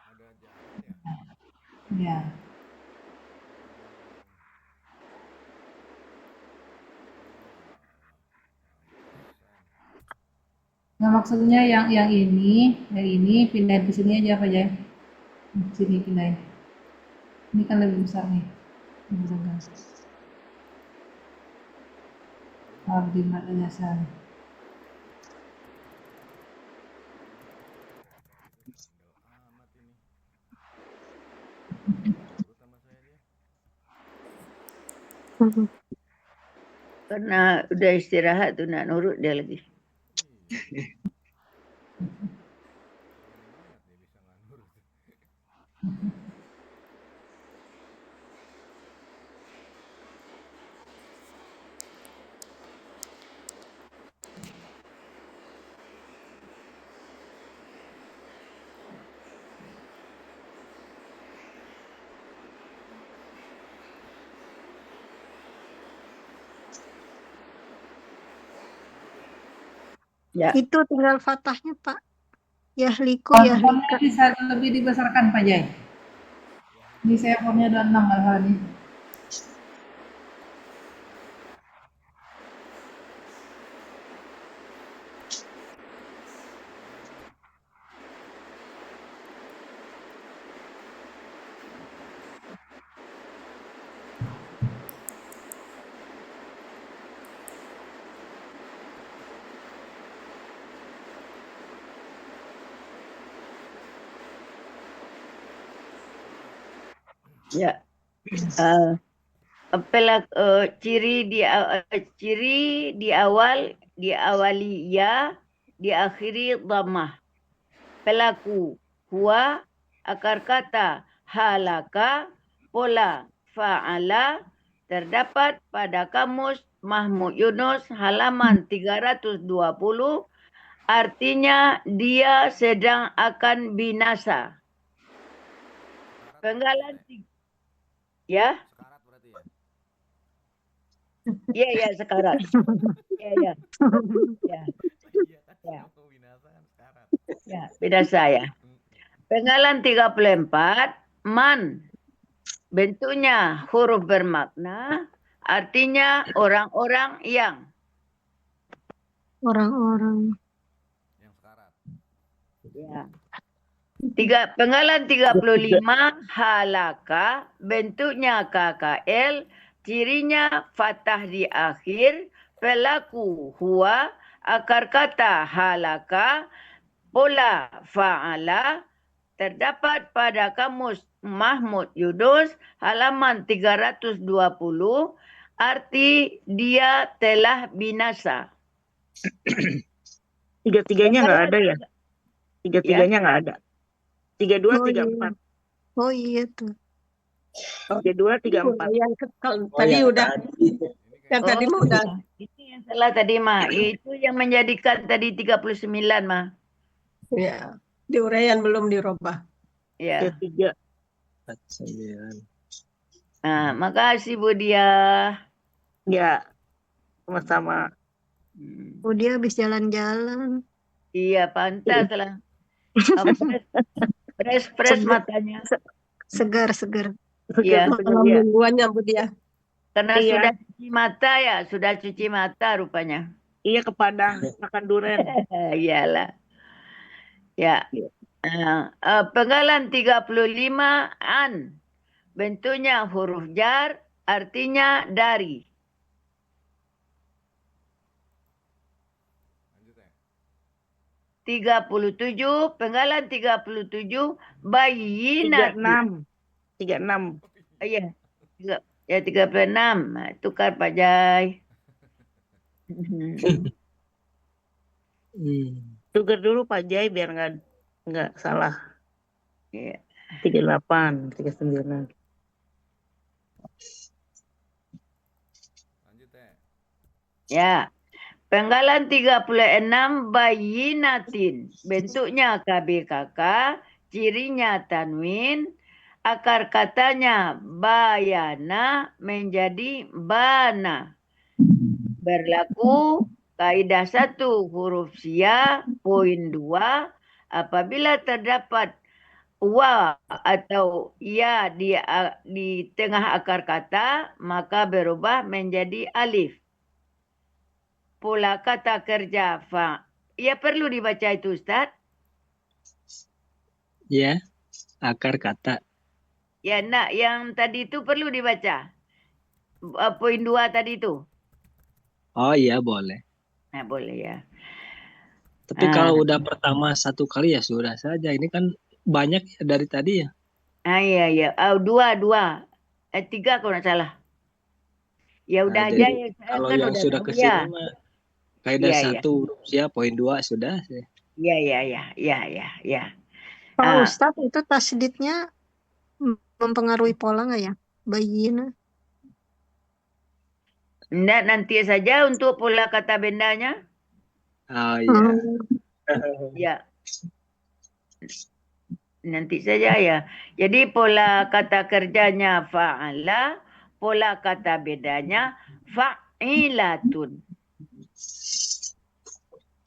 ada jalan ya. Ya. Nah maksudnya yang ini pindahin ke sini aja Pak Jai. Sini pindahin. Ini kan lebih besar nih. Lebih besar. Di mana dasar. Amat ini. Urut sama saya dia. Karena udah istirahat tuh nak nurut dia lagi. Banget dia bisa nggak nurut. Ya. Itu tinggal fathahnya Pak. Yahliku, Formnya Yahlika. bisa lebih dibesarkan Pak Jai. Ini saya formnya 26 kalau ini. Ya. Ciri diawali ya, diakhiri dhammah. Pelaku huwa, akar kata halaka, pola fa'ala, terdapat pada kamus Mahmud Yunus halaman 320, artinya dia sedang akan binasa. Penggalan ya. Sekarat berarti ya. Iya sekarat. Iya. Ya. Iya kan. Ya. Mau binasa kan sekarat. Ya, binasa ya. Penggalan 34, man. Bentuknya huruf bermakna, artinya orang-orang yang. Orang-orang. Yang sekarat. Ya. Penggalan 35, halaka, bentuknya KKL, cirinya fathah di akhir, pelaku huwa, akar kata halaka, pola fa'ala, terdapat pada kamus Mahmud Yunus halaman 320, arti dia telah binasa. Tiga-tiganya nggak ada ya? Tiga-tiganya nggak ada. 32, 34. Oh iya tuh. 32, 34. Yang tadi udah. Yang tadi mah udah. Itu yang salah tadi mah. Itu yang menjadikan tadi 39 mah. Ya. Diuraian belum dirubah. Ya. 3. 49. Nah, makasih Bu Dia. Ya, sama-sama. Oh dia habis jalan-jalan. Iya, pantas lah. Fresh matanya. Segar. Iya. Malam mingguannya Bu Dia. Karena sudah cuci mata ya, sudah cuci mata rupanya. Iya ke Padang, makan durian. Iyalah. Ya. Penggalan 35, an. Bentuknya huruf jar, artinya dari. Lanjut ya. 37, penggalan 37, bayinat. 36. Iya. Ya 36. Tukar Pak Jai. Tukar dulu Pak Jai biar nggak Enggak, salah. Iya. 38, 39. Lanjut teh. Ya. Penggalan 36 bayinatin. Bentuknya KBKK, cirinya tanwin, akar katanya bayana menjadi bana. Berlaku kaidah 1 huruf sia, poin 2, apabila terdapat wa atau ya di tengah akar kata, maka berubah menjadi alif. Pola kata kerja fa. Ya perlu dibaca itu, Ustaz. Ya, akar kata. Ya, nak yang tadi itu perlu dibaca. Poin 2 tadi itu. Oh iya, boleh. Nah, boleh ya. Tapi kalau udah pertama 1 kali ya sudah saja. Ini kan banyak ya dari tadi ya. Iya, iya. 2. 3 kalau nggak salah. Ya udah aja Jadi ya. Saya kalau kan yang udah sudah tahu ke ya. sini mah kaidah Iya, iya. 1 huruf sia, poin 2 sudah. Iya. Pak Ah, Ustadz itu tasdidnya mempengaruhi pola nggak ya? Bayina. enggak, nanti saja untuk pola kata bendanya. Oh iya. Ya, nanti saja ya. Jadi pola kata kerjanya fa'ala, pola kata bedanya fa'ilatun.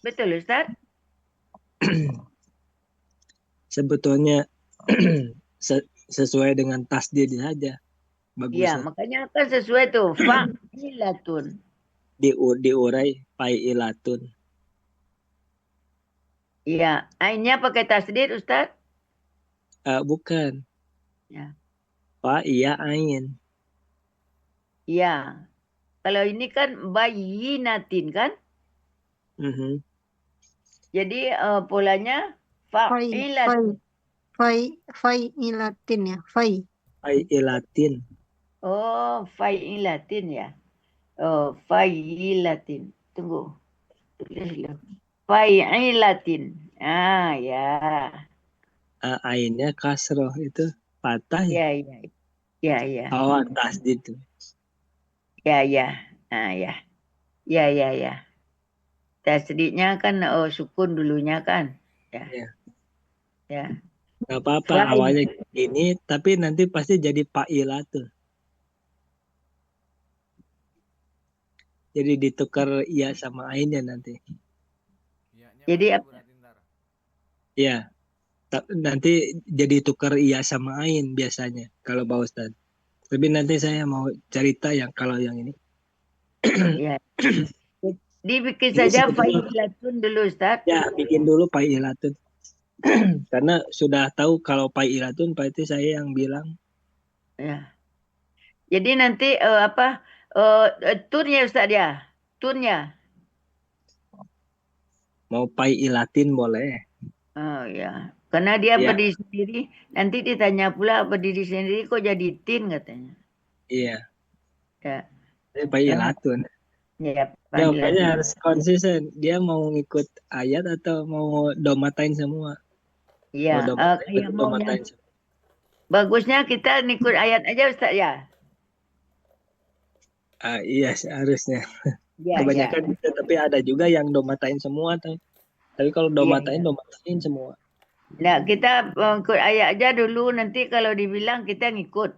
Betul, Ustaz? Sebetulnya sesuai dengan tasdid saja. Bagus. Ya, makanya kan sesuai tuh fa'ilatun. Diurai fa'ilatun. Ya, ainnya pakai tasdid, Ustaz? Bukan. Ya. Fa iya ain. Ya. Kalau ini kan bayinatin kan? Jadi polanya fa'ilatun. Fa'ilatin ya. Fa'ilatin. Oh, fa'ilatin ya. Oh, fa'ilatin. Tunggu. Tulis dulu. Fa'ilatin. Ah, ya. Ainnya kasroh itu patah ya. Ya. Oh, tasdid itu. Ya. Ah, ya. Ya. Tasdidnya kan sukun dulunya kan. Ya. Gak apa-apa awalnya gini, tapi nanti pasti jadi fa'ilatun. Jadi ditukar iya sama ainnya nanti. Jadi apa? Ya, nanti jadi tukar iya sama ain biasanya kalau Pak Ustadz. Tapi nanti saya mau cerita yang kalau yang ini. Ya. Dibikin saja fa'ilatun dulu, Ustaz. Ya, bikin dulu fa'ilatun. Karena sudah tahu kalau fa'ilatun, Pak itu saya yang bilang. Ya. Jadi nanti tunnya Ustaz ya? Tunnya. Mau fa'ilatin boleh. Oh ya. Karena dia berdiri sendiri, nanti ditanya pula berdiri sendiri kok jadi tin katanya. Iya. Ya. Fa'ilatun. Ya, jawabannya harus konsisten. Dia mau ngikut ayat atau mau domatain semua? Iya. Domatain semua. Bagusnya kita ngikut ayat aja Ustaz ya. Iya harusnya. Ya, kebanyakan gitu, tapi ada juga yang domatain semua tuh. Tapi kalau domatain semua. Nah, kita ikut ayat aja dulu, nanti kalau dibilang kita ngikut.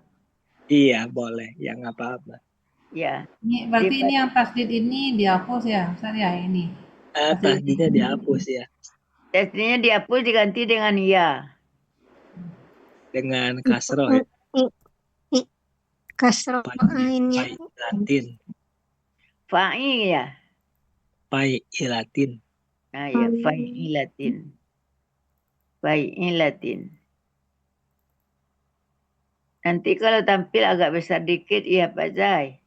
Iya, boleh. Ya nggak apa-apa. Ya. Ini berarti ini yang tasdid ini dihapus ya, Ustaz ya ini. Tasdidnya dihapus ya. Tasdidnya dihapus diganti dengan ya. Dengan kasroh ya. Kasroh ainnya. Fa'ilatin. Fa'i ya. Fa'ilatin. Nah ya, fa'ilatin. Nanti kalau tampil agak besar dikit, iya Pak Zai.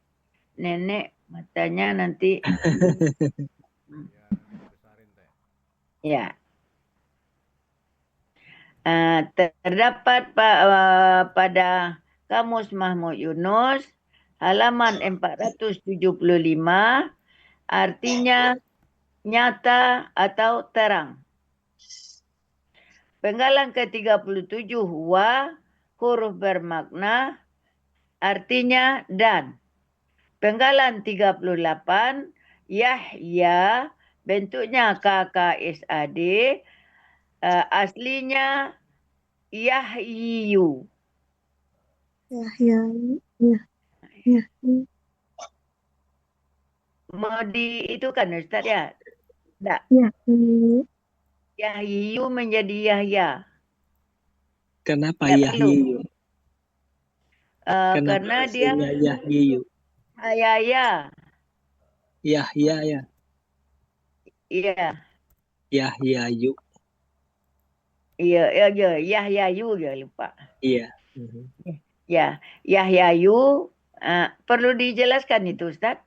Nenek matanya nanti. Ya. Terdapat pada Kamus Mahmud Yunus halaman 475 artinya nyata atau terang. Penggalan ke-37 wa, huruf bermakna, artinya dan. Penggalan 38 Yahya, bentuknya KKSAD, aslinya Yahyu. Ya. Mau itu kan Ustaz ya? Tidak. Yahyu menjadi Yahya. Kenapa Tidak perlu. Yahyu? Kenapa Karena dia aslinya Yahyu? Yahya. Yahya ya. Iya. Yahyayu. Iya, Yahyayu ya lupa. Iya. Ya, Yahyayu. Perlu dijelaskan itu Ustaz?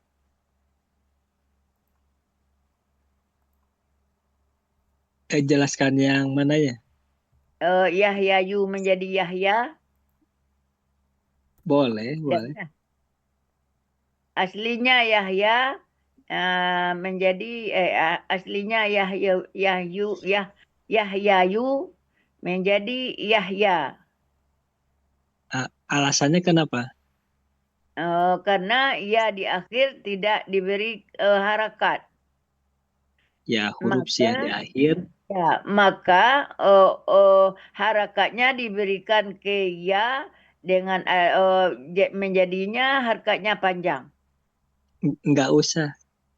Jelaskan yang mana ya? Yahyayu menjadi Yahya. Boleh. Aslinya Yahya menjadi aslinya Yahyayu menjadi Yahya. Alasannya kenapa? Karena ia di akhir tidak diberi harakat. Ya, huruf sia di akhir. Ya, maka harakatnya diberikan ke ya dengan menjadinya harakatnya panjang. Enggak usah.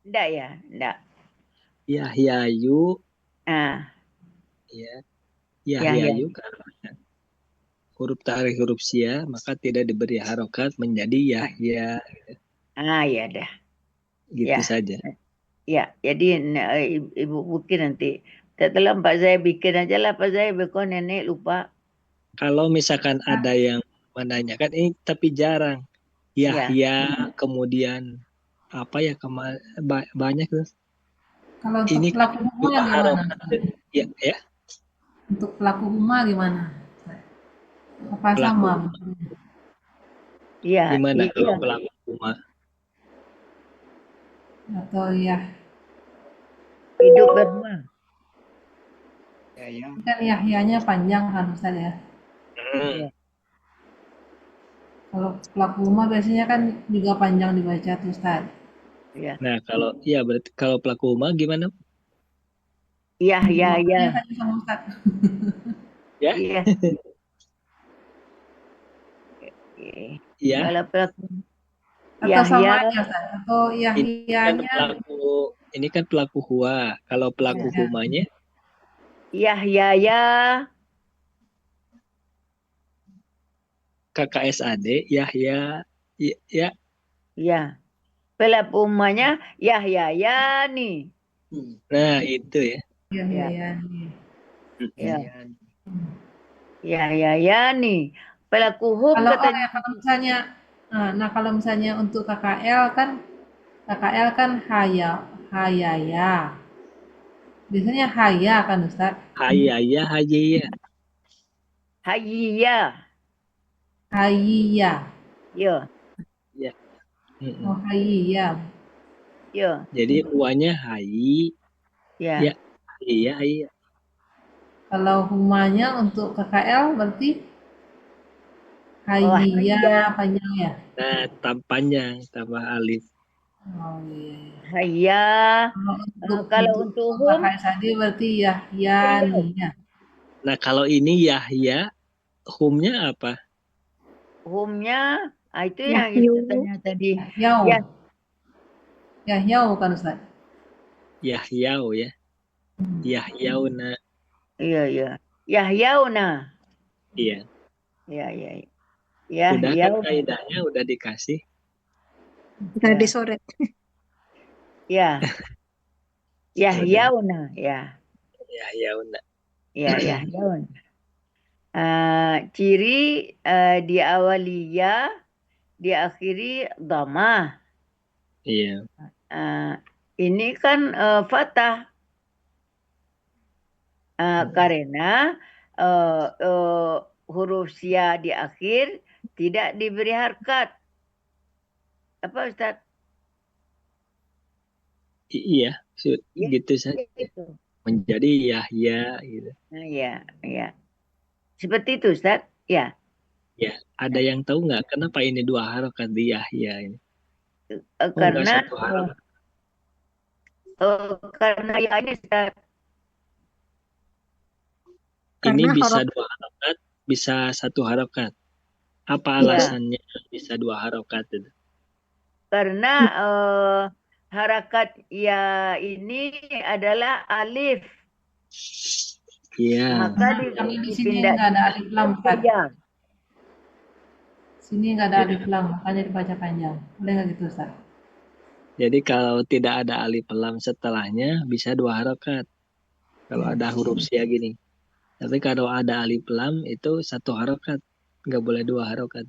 Enggak ya, enggak. Yahyayu. Ya. Yahyayu karena huruf tarik huruf sia maka tidak diberi harokat menjadi Yahya. Ya dah. Gitu saja. Ya, jadi Ibu bikin nanti. Setelah Pak Zai bikin aja lah Pak Zai, bekon nenek lupa. Kalau misalkan ada yang menanyakan ini tapi jarang. Yahya kemudian apa ya banyak tuh. Kalau untuk ini pelaku huma gimana? Ya. Untuk pelaku huma gimana? Apa sama? Iya. Gimana kalau pelaku huma? Atau ya. Hidup berhuma. Ya. Kan Yahyanya panjang kan Ustaz ya? Kalau pelaku huma biasanya kan juga panjang dibaca tuh Ustaz. Ya. Nah, berarti kalau pelaku huma gimana? Ya. Ya. Ya. Kalau pelaku atau samanya atau Yahyanya ini kan pelaku hua. Kalau pelaku humanya Yahyaya KKSAD Yahya ya. Ya. Pelaku humanya Yahyayani. Nah, itu ya. Yahyayani. Ya. Yahyayani. Pelaku hum katanya. Kalau misalnya untuk KKL kan hayaya. Biasanya haya kan Ustaz? Hayaya. Hayya. Hayya. Ya. Oh, hayya. Ya. Jadi huanya hayi. Ya. Iya. Kalau humanya untuk KKL berarti hayya panjang ya? Nah, panjang tambah alif. Oh iya. Hayya. Kalau untuk hum tadi berarti Yahyani ya. Nah, kalau ini Yahya, humnya apa? Humnya itu yang kita tanya tadi. Yahyau kan Ustaz? Yahyau ya. Yahyauna. Iya. Yahyauna. Iya. Iya. Udah kan kaidahnya udah dikasih. Tadi sore. Ya. Yahyauna ya. Yahyauna. Ya, Yahyauna. Ciri diawali ya, diakhiri dhamma. Iya. Ini kan fathah. Karena huruf sia di akhir tidak diberi harkat. Apa Ustaz? Iya, gitu saja. menjadi Yahya gitu. Nah, ya. Seperti itu, Ustaz? Ya. Ya, ada yang tahu nggak kenapa ini 2 harokat di Yahya ini? Oh, nggak Karena 1 harokat. karena ya ini Ustaz. Ini Karena bisa huruf 2 harokat, bisa 1 harokat. Apa Ya, alasannya bisa 2 harokat itu? karena harakat ya ini adalah alif, Iya. maka Kalau di sini dipindah nggak ada alif lam, dipindahkan Ustaz. saja. Sini nggak ada Ya. alif lam, makanya dibaca panjang. Boleh nggak gitu, Ustaz? Jadi kalau tidak ada alif lam setelahnya bisa 2 harokat. Kalau ada huruf sia gini. Tapi kalau ada alif lam itu 1 harokat. Nggak boleh 2 harokat.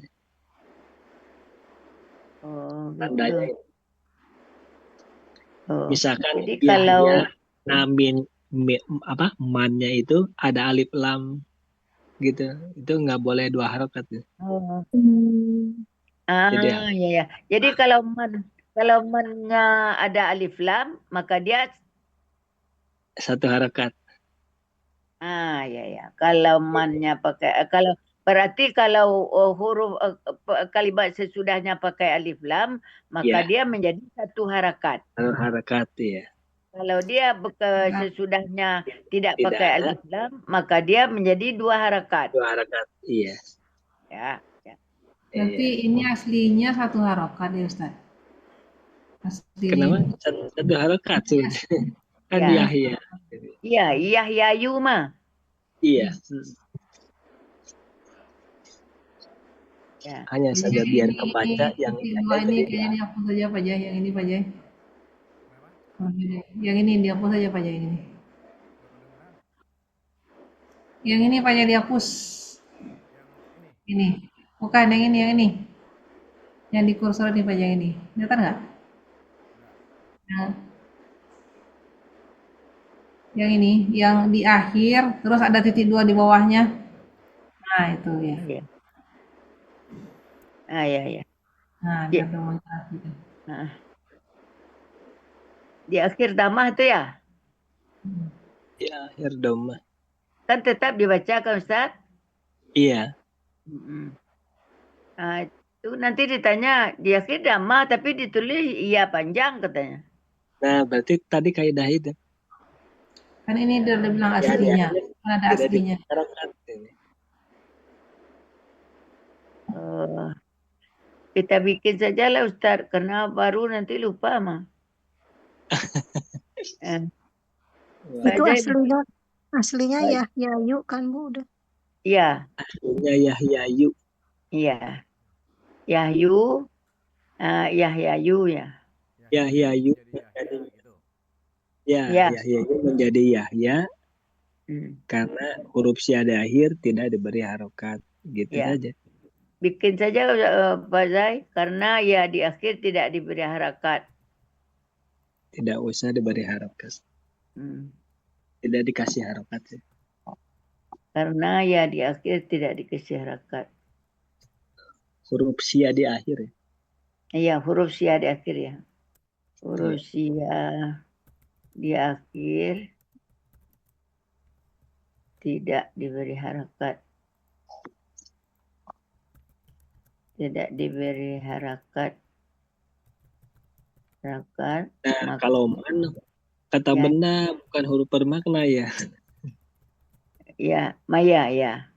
Oh, Tandanya gitu. itu. Oh. Misalkan Jadi Yahya, kalau namin, mannya itu ada alif lam gitu. Itu nggak boleh 2 harokat. oh, Jadi ya. Jadi kalau man-nya ada alif lam, maka dia 1 harokat. ya. Kalau man-nya pakai kalau berarti kalau huruf kalimat sesudahnya pakai alif lam, maka Ya, dia menjadi 1 harakat. harokat ya. Kalau dia sesudahnya tidak Tidak pakai ada alif lam, maka dia menjadi 2 harakat. 2 harokat. Iya. Ya. Berarti Iya. ini aslinya 1 harokat ya, Ustaz? Kenapa? Aslinya. 1 harokat sudah. Kan Ya. Yahya. Iya, Yahyayu mah. Iya. Ya. Hanya saja Kayaknya biar ini kebaca yang dua ini kayaknya dihapus saja Pak Jai, yang ini Pak Jai. Yang ini dihapus saja Pak Jai ini. Yang ini Pak Jai dihapus. Ini. Bukan yang ini. Yang di kursor di Pak Jai ini. Kelihatan nggak? Nah. Yang ini, yang di akhir, terus ada titik 2 di bawahnya. Nah, itu ya. Iya. Ya. Nah, biar demonstrasi. Di akhir damah itu ya? di akhir domah. Kan tetap dibacakan, Ustaz? Iya. Itu nanti ditanya di akhir damah tapi ditulis iya panjang katanya. Nah, berarti tadi kaidah itu. Kan ini udah bilang aslinya. Kan ada aslinya. Kita bikin saja lah Ustaz, karena baru nanti lupa mah. Itu aslinya Yahyayu kan Bu udah. Iya. Aslinya Yahyayu. Iya. Yahyu, Yahyayu ya. Yahyayu. Ya, Yahyayu menjadi Yahya. Karena huruf syiada akhir tidak diberi harokat. Gitu saja. Bikin saja Pak Zai, karena ya di akhir tidak diberi harokat. Tidak usah diberi harokat. Tidak dikasih harokat sih. Karena ya di akhir tidak dikasih harokat. Huruf sia di akhir ya? Iya, huruf sia di akhir ya. Huruf sia di akhir tidak diberi harokat. Tidak diberi harokat. Nah, kalau man kata benda bukan huruf bermakna ya. Ya, maya ya.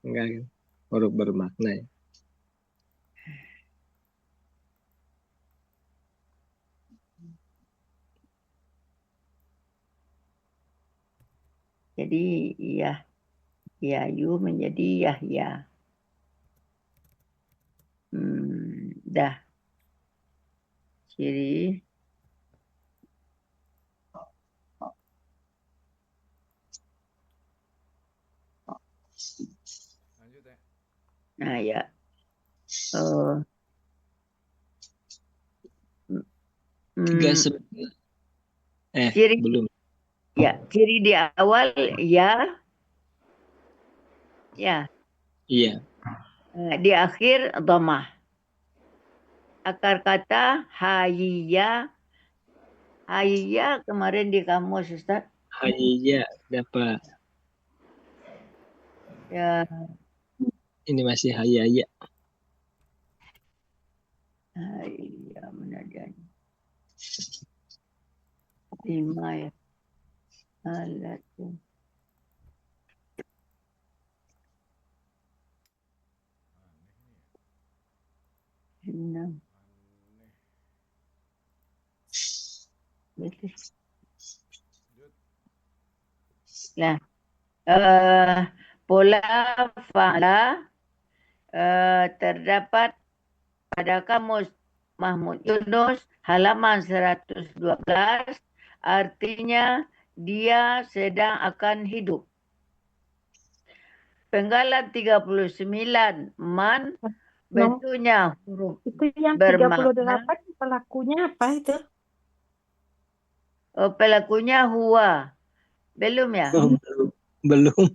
Enggak, huruf bermakna ya. Jadi Yahyayu menjadi Yahya. Dah. Ciri. Nah ya. Ciri, belum. Ya, ciri di awal ya. Ya. Iya. Di akhir dhamah. Akar kata hayya Hayya kemarin di kamus Ustaz. Hayya dapat. Ya, Ini masih hayya. hayya mana dia? 5 ya. Alat. 6. Betul. Nah, pola fa'ala terdapat pada kamus Mahmud Yunus halaman 112, artinya dia sedang akan hidup. Penggalan 39, man bentuknya huruf Itu yang bermakna. 38 pelakunya apa itu? Pelakunya huwa. Belum ya? Belum.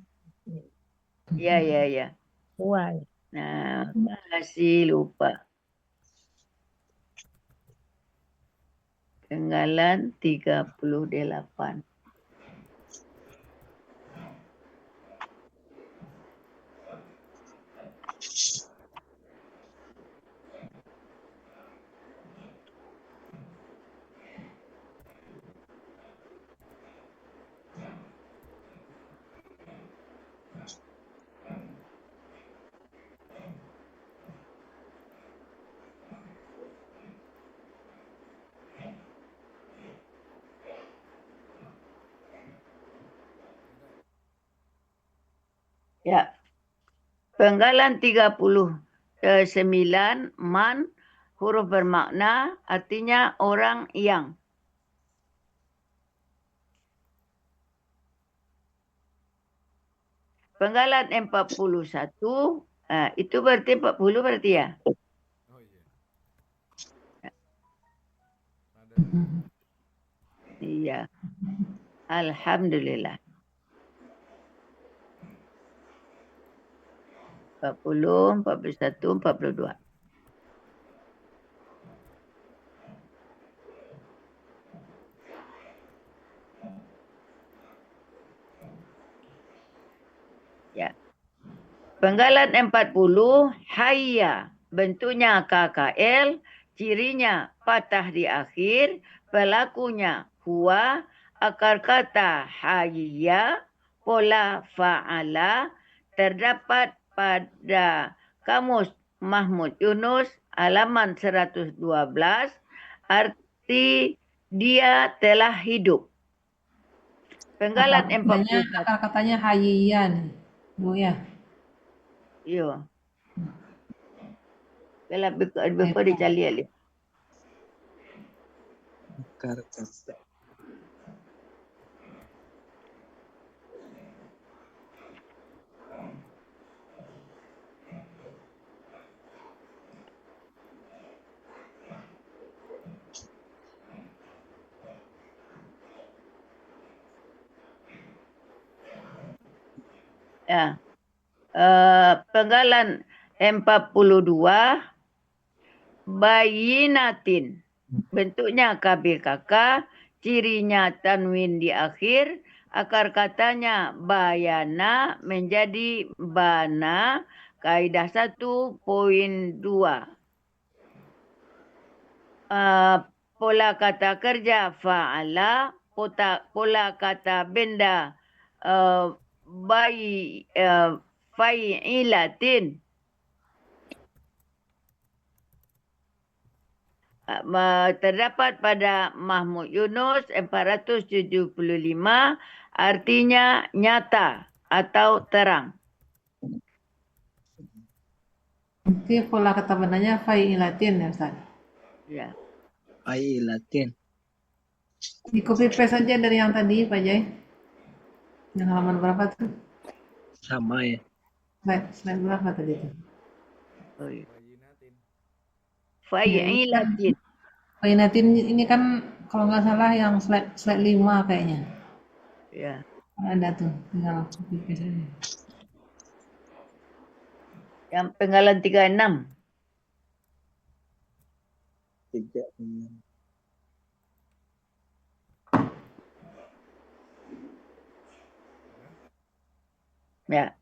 Ya. Why? Nah, masih lupa. Penggalan 38. Ya. Penggalan 39, man huruf bermakna artinya orang yang. Penggalan 41, itu berarti 40 berarti ya? Oh iya. Iya. Alhamdulillah. 40, 41, 42. Ya. Penggalan 40, hayya. Bentuknya KKL, cirinya patah di akhir, pelakunya huwa, akar kata hayya, pola fa'ala, terdapat pada kamus Mahmud Yunus halaman 112, arti dia telah hidup. Penggalan 41. Akar katanya hayyan, Bu ya. Iya. Kalau bepa dicari ali. Akar kata. Ya. Penggalan 42, bayinatin. Bentuknya KBKK, cirinya tanwin di akhir, akar katanya bayana menjadi bana, kaidah 1.2. Pola kata kerja fa'ala, pola kata benda fa'ilatin. Terdapat pada Mahmud Yunus 475, artinya nyata atau terang. Nanti pola kata bendanya fa'ilatin ya Ustaz. Ya. Fa'ilatin. Di copy paste saja dari yang tadi Pak Jai. Yang halaman berapa tuh? Sama ya. Slide berapa tadi tuh? Oh, iya. Fa'ilatin. Fa'ilatin ini kan kalau nggak salah yang slide 5 kayaknya. Ya. Ada tuh, tinggal copy paste aja. Yang penggalan 36. 36. Ya.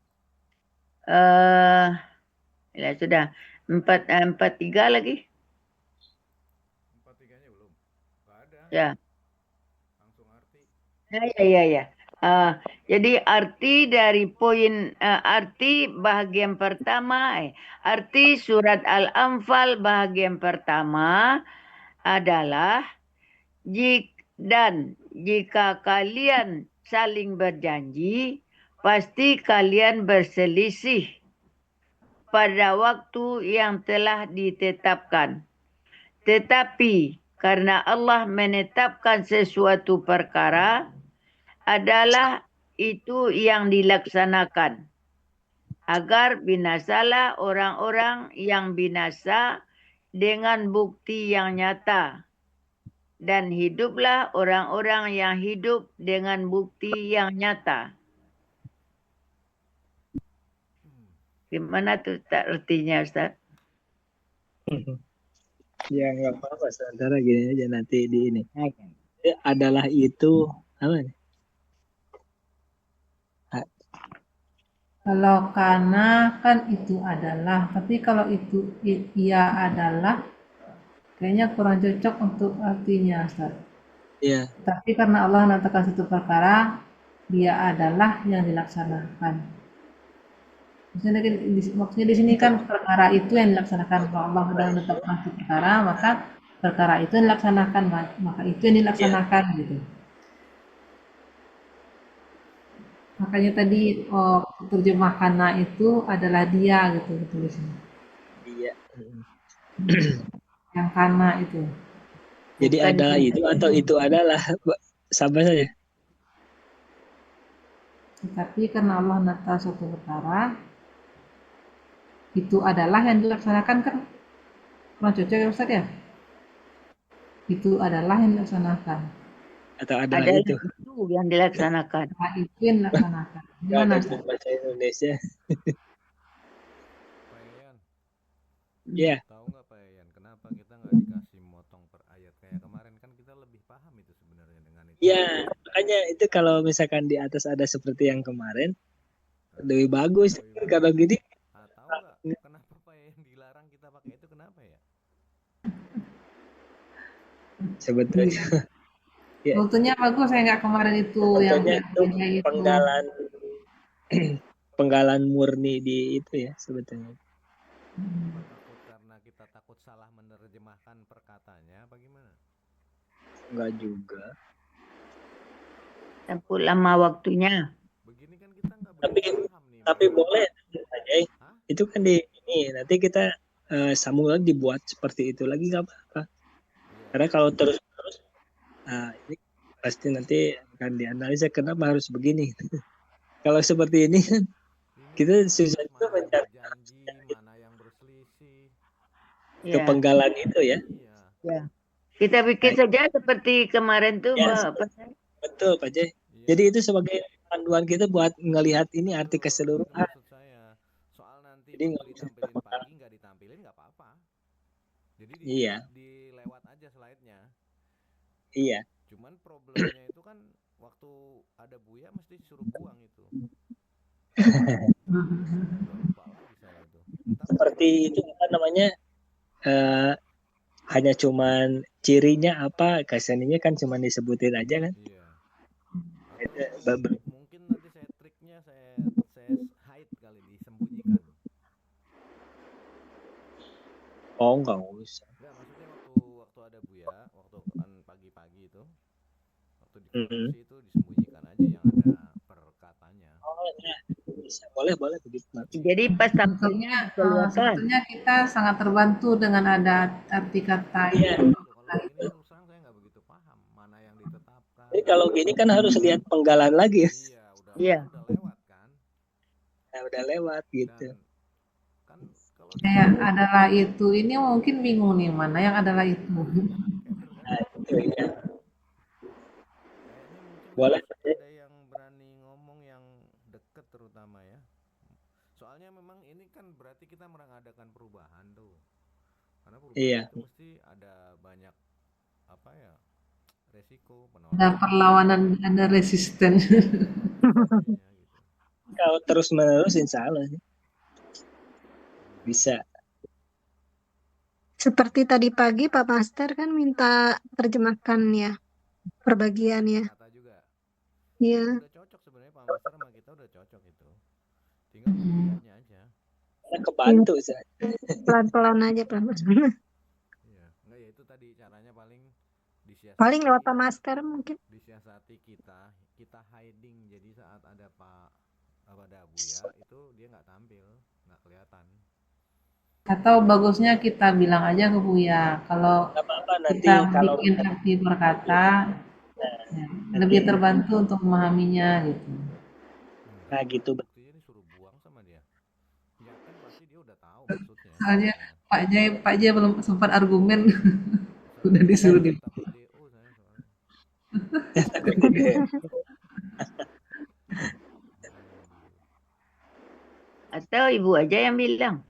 Ya sudah. 43 lagi. 43-nya belum. Nggak ada. Ya. Langsung arti. Ya. Jadi arti dari arti bagian pertama, arti surat Al-Anfal bagian pertama adalah jika kalian saling berjanji, pasti kalian berselisih pada waktu yang telah ditetapkan. Tetapi karena Allah menetapkan sesuatu perkara, adalah itu yang dilaksanakan. Agar binasalah orang-orang yang binasa dengan bukti yang nyata. Dan hiduplah orang-orang yang hidup dengan bukti yang nyata. Gimana tuh artinya, Ustaz? Ya nggak apa-apa, sementara gini aja nanti di ini. Adalah itu apa nih? Kalau karena kan itu adalah, tapi kalau itu ia adalah, kayaknya kurang cocok untuk artinya, Ustaz. Iya. Tapi karena Allah menetapkan satu perkara, dia adalah yang dilaksanakan. Maksudnya di sini kan perkara itu yang dilaksanakan. Kalau Allah sudah menetapkan satu perkara, maka perkara itu yang dilaksanakan, maka itu yang dilaksanakan gitu. Makanya tadi terjemahkannya itu adalah dia gitu tulisnya. Iya. Yang karena itu. Jadi Bukan adalah itu atau itu adalah sama saja. Tetapi karena Allah menetapkan suatu perkara, itu adalah yang dilaksanakan kan kurang cocok ya Ustaz ya? Itu adalah yang dilaksanakan. Atau adalah itu yang dilaksanakan. Itu yang dilaksanakan. Gimana Ustaz? Bahasa Indonesia. Pak Yayan. Iya. Tahu nggak Pak Yayan, kenapa kita nggak dikasih motong per ayat kayak kemarin? Kan kita lebih paham itu sebenarnya dengan itu. Iya, makanya itu kalau misalkan di atas ada seperti yang kemarin, lebih bagus. Kalau gini. Tahu nggak kenapa Pak Yayan dilarang kita pakai itu, kenapa ya? Sebetulnya. Ya. Sebetulnya bagus saya nggak kemarin itu yang itu penggalan murni di itu ya sebetulnya. Takut karena kita takut salah menerjemahkan perkataannya, apa gimana? Enggak juga. Tempuh lama waktunya. Begini kan kita nggak paham nih. Tapi boleh aja. Itu kan di ini nanti kita sambung lagi dibuat seperti itu lagi nggak apa-apa. Karena kalau terus ini pasti nanti akan dianalisa kenapa harus begini. Kalau seperti ini kan kita susah juga mencari mana yang berselisih. Kepenggalan itu ya. Ya. Kita bikin saja seperti kemarin tuh, ya, betul Pak Jai. Jadi itu sebagai panduan kita buat ngelihat ini arti keseluruhan. Soal nanti ditampilin pagi nggak ditampilin nggak apa-apa. Jadi dilewat aja slide-nya. Iya. Cuman problemnya itu kan waktu ada Buya mesti suruh buang itu. Seperti itu apa namanya? Hanya cuman cirinya apa, keseninya kan cuma disebutin aja kan? Iya. Mungkin nanti saya triknya saya hide kali, disembunyikan. Oh enggak usah. Enggak, maksudnya waktu ada Buya, waktu kan pagi-pagi itu, waktu dikoreksi itu disembunyikan aja yang ada perkatanya. Oh ya, bisa, boleh begitu. Jadi pas tampilnya sebetulnya kita sangat terbantu dengan ada arti kata itu. Kalau ini terus terang saya nggak begitu paham mana yang ditetapkan. Jadi kalau gini kan harus lihat penggalan lagi. Iya. Udah lewat kan? Nah, udah lewat gitu. Kayak adalah itu, ini mungkin bingung nih mana yang adalah itu. Nah, itu ya. Boleh. Ada yang berani ngomong yang deket terutama ya. Soalnya memang ini kan berarti kita mengadakan perubahan tuh. Karena perubahan itu mesti ada banyak apa ya, resiko, penolakan. Ada perlawanan, ada resisten. Kalau terus-menerus insya Allah sih. Bisa. Seperti tadi pagi Pak Master kan minta terjemahkan ya, perbagian ya. Kata juga. Iya. Udah cocok sebenarnya Pak Master sama kita udah cocok itu. Tinggal pemilihannya aja. Kebantu saya. Pelan-pelan aja pelan-pelan. Iya, enggak ya itu tadi caranya paling disiasati. Paling lewat Pak Master mungkin. Disiasati kita hiding, jadi saat ada Pak Buya itu dia nggak tampil, nggak kelihatan. Atau bagusnya kita bilang aja ke Buya kalau kita bikin arti berkata ya, lebih terbantu untuk memahaminya gitu. Nah gitu. Buktinya disuruh buang sama dia. Ya kan pasti dia udah tahu maksudnya. Soalnya Pak Jai belum sempat argumen udah disuruh di. Atau ibu aja yang bilang.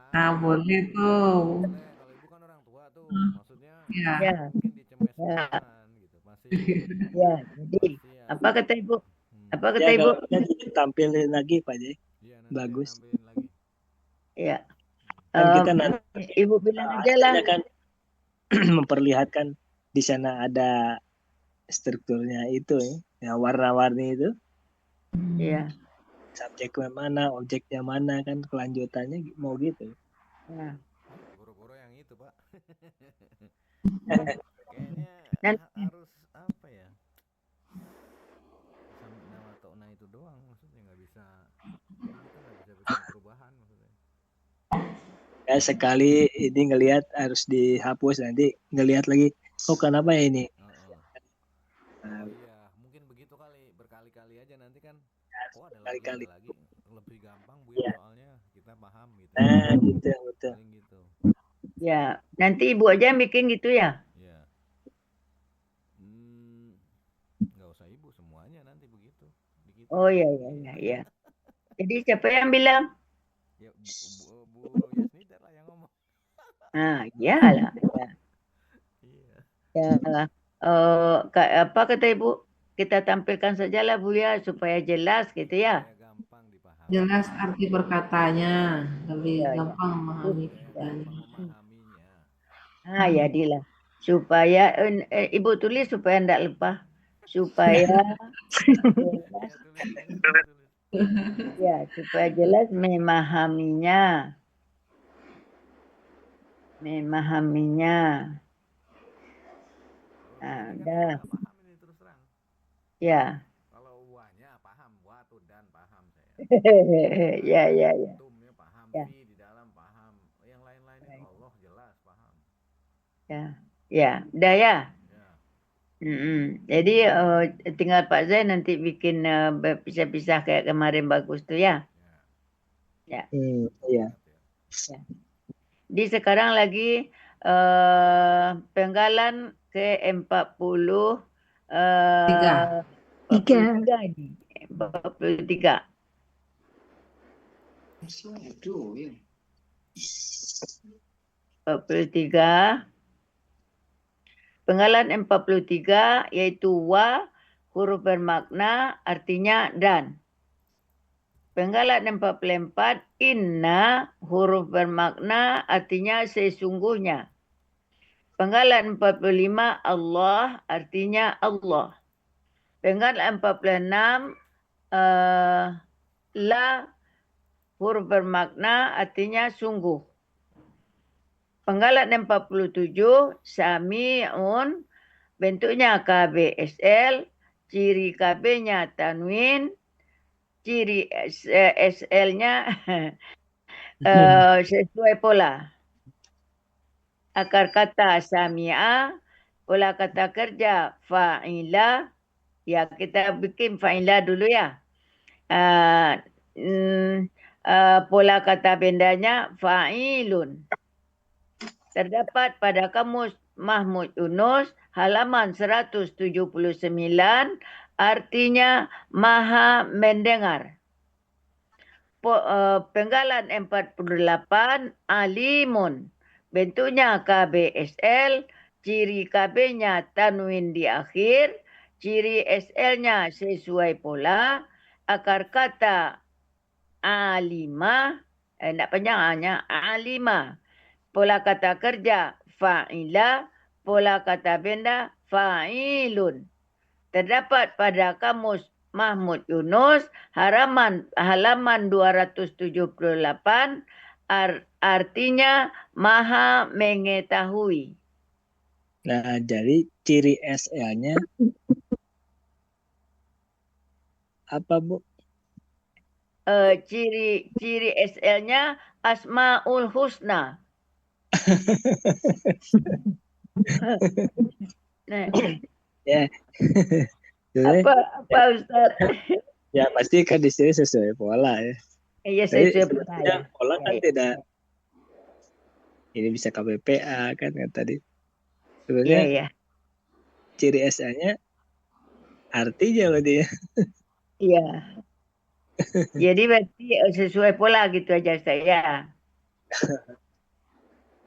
Nah, boleh tuh. Kalau ibu kan orang tua tuh, maksudnya Ya. mungkin dicemes-cemesan gitu. Masih ya, jadi apa kata ibu? Apa kata ya, ibu? Nanti tampilin lagi Pak Jai. Bagus. Ya. Kan kita nanti ibu bilang aja lah. Kan memperlihatkan di sana ada strukturnya itu ya, warna-warni itu. Iya. Subjeknya mana, objeknya mana, kan kelanjutannya mau gitu. Nah. Boro-boro yang itu Pak. Kayaknya harus apa ya? Nama Tokna itu doang, maksudnya nggak bisa. Kita nggak bisa bikin perubahan maksudnya. Ya sekali ini ngelihat harus dihapus, nanti ngelihat lagi, oh kenapa ya ini? Iya, mungkin begitu kali, berkali-kali aja nanti kan. Oh ada Kali-kali. lagi lebih gampang Bu ya, soalnya kita paham gitu. Nah gitu betul. Gitu. Ya, nanti ibu aja yang bikin gitu ya? Iya. Nggak usah ibu, semuanya nanti begitu. Oh iya. Jadi siapa yang bilang? Ya Bu Yasnida lah yang ngomong. Nah, iyalah. Ya. Apa kata ibu? Kita tampilkan sajalah Bu ya supaya jelas gitu ya. Jelas arti perkatanya, lebih gampang memahami katanya. Ah ya Dila. Supaya ibu tulis supaya enggak lupa. Supaya ya, supaya jelas memahaminya. Nah, udah. Ya. Kalau uanya paham, watu dan paham saya. ya. Tumnya paham, fi di dalam paham. Yang lain-lain itu Allah jelas paham. Ya, udah ya. Jadi tinggal Pak Zai nanti bikin pisah-pisah kayak kemarin bagus tuh ya. Ya. Iya. Di sekarang lagi penggalan ke 43 ini. 43. Penggalan 43 yaitu wa, huruf bermakna artinya dan. Penggalan 44 inna, huruf bermakna artinya sesungguhnya. Penggalan 45 Allah artinya Allah. Penggalan 46 la, huruf bermakna artinya sungguh. Penggalan 47 sami'un, bentuknya KBSL, ciri KB-nya tanwin, ciri SL-nya sesuai pola. Akar kata sami'a, pola kata kerja fa'ila. Ya, kita bikin fa'ila dulu ya. Pola kata bendanya fa'ilun. Terdapat pada kamus Mahmud Yunus halaman 179, artinya maha mendengar. Penggalan 48 alimun, bentuknya KBSL, ciri KB-nya tanwin di akhir, ciri SL-nya sesuai pola, akar kata alima, tidak panjang hanya alima. Pola kata kerja fa'ila, pola kata benda fa'ilun. Terdapat pada kamus Mahmud Yunus halaman 278, artinya maha mengetahui. Nah, jadi ciri SL-nya apa, Bu? Ciri SL-nya Asmaul Husna. Nah, Ya. apa Ustaz? Ya pasti kan di sini sesuai pola ya. Iya, Tapi sesuai pola ya. pola kan Ya. tidak. Ini bisa KPPA kan tadi. Iya, Sebenarnya iya. ciri SL-nya artinya berarti ya. Iya. Jadi berarti sesuai pola gitu aja saya.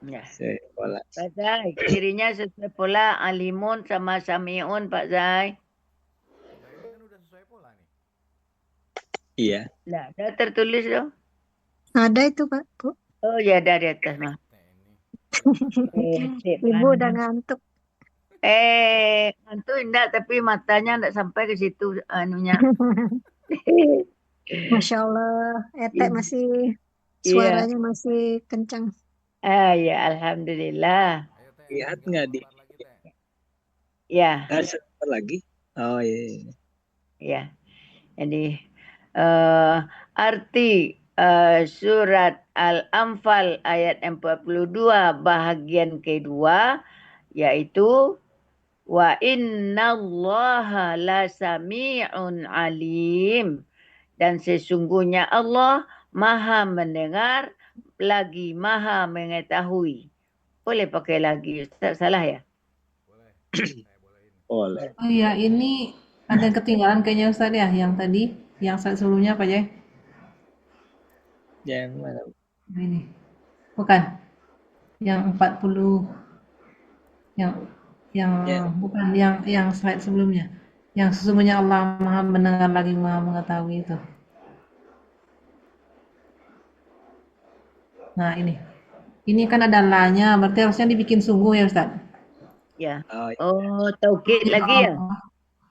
Ya. Sesuai pola. Pak Zai, cirinya sesuai pola alimun sama samiun, Pak Zai. Nah, ini kan udah sesuai pola nih. Iya. Nah, ada tertulis dong. Ada itu Pak, Bu. Oh ya, dari atas mah. Ibu udah ngantuk. Ngantuk enggak, tapi matanya enggak sampai ke situ anunya. Masya Allah, Etek masih suaranya masih kencang. Ya, alhamdulillah. Ayo Teh, Lihat tinggal nggak di? sebentar lagi Teh. Ya. Sebentar lagi. Oh iya. Ya. Jadi arti surat Al-Anfal ayat 42 bahagian kedua yaitu wa innallaha lasami'un alim, dan sesungguhnya Allah maha mendengar lagi maha mengetahui. Boleh pakai lagi Ustaz, salah ya? Boleh. Saya bolehin. Boleh. Oh iya, ini ada yang ketinggalan kayaknya Ustaz ya, yang tadi, yang sebelumnya Pak Jai. Yang mana? Ini. Bukan. Yang 40 bukan yang slide sebelumnya. Yang sesungguhnya Allah Maha mendengar lagi Maha mengetahui itu. Nah, ini. Ini kan ada la-nya, berarti harusnya dibikin sungguh ya, Ustaz? Ya. Oh, taukid lagi ya?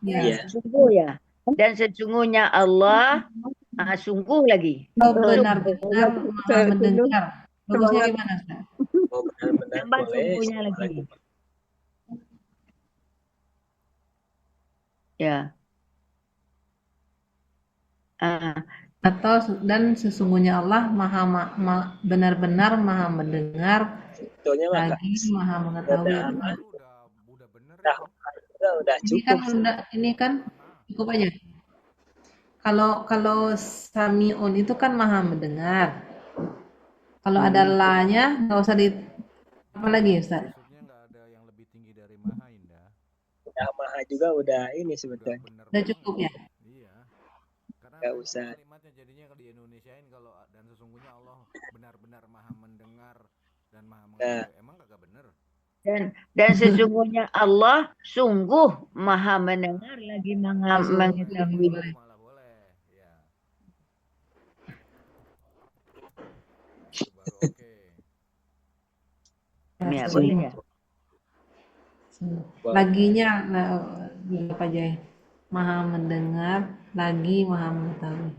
Ya. Sungguh ya. Dan sesungguhnya Allah sungguh lagi. Benar-benar Maha mendengar. Bagusnya gimana, Ustaz? Oh, benar-benar Tambah boleh. sungguhnya lagi. Ya. Atau dan sesungguhnya Allah benar-benar Maha mendengar lagi Maha mengetahui. Udah bener. Udah cukup. Ini kan cukup aja. Kalau samiun itu kan Maha mendengar. Kalau ada la-nya nggak usah apa lagi, Ustaz? Maksudnya nggak ada yang lebih tinggi dari Maha, Indah. Udah Maha juga udah ini sebetulnya. Udah cukup ya? Iya. Karena nggak usah. Kalimatnya jadinya di Indonesiain kalau dan sesungguhnya Allah benar-benar Maha mendengar dan Maha mengetahui. Emang kagak bener? Dan sesungguhnya Allah sungguh Maha mendengar lagi Maha mengetahui. Malah boleh, ya. Baru oke. Ya, boleh ya. Laginya apa Jai? Maha mendengar lagi Maha mengetahui.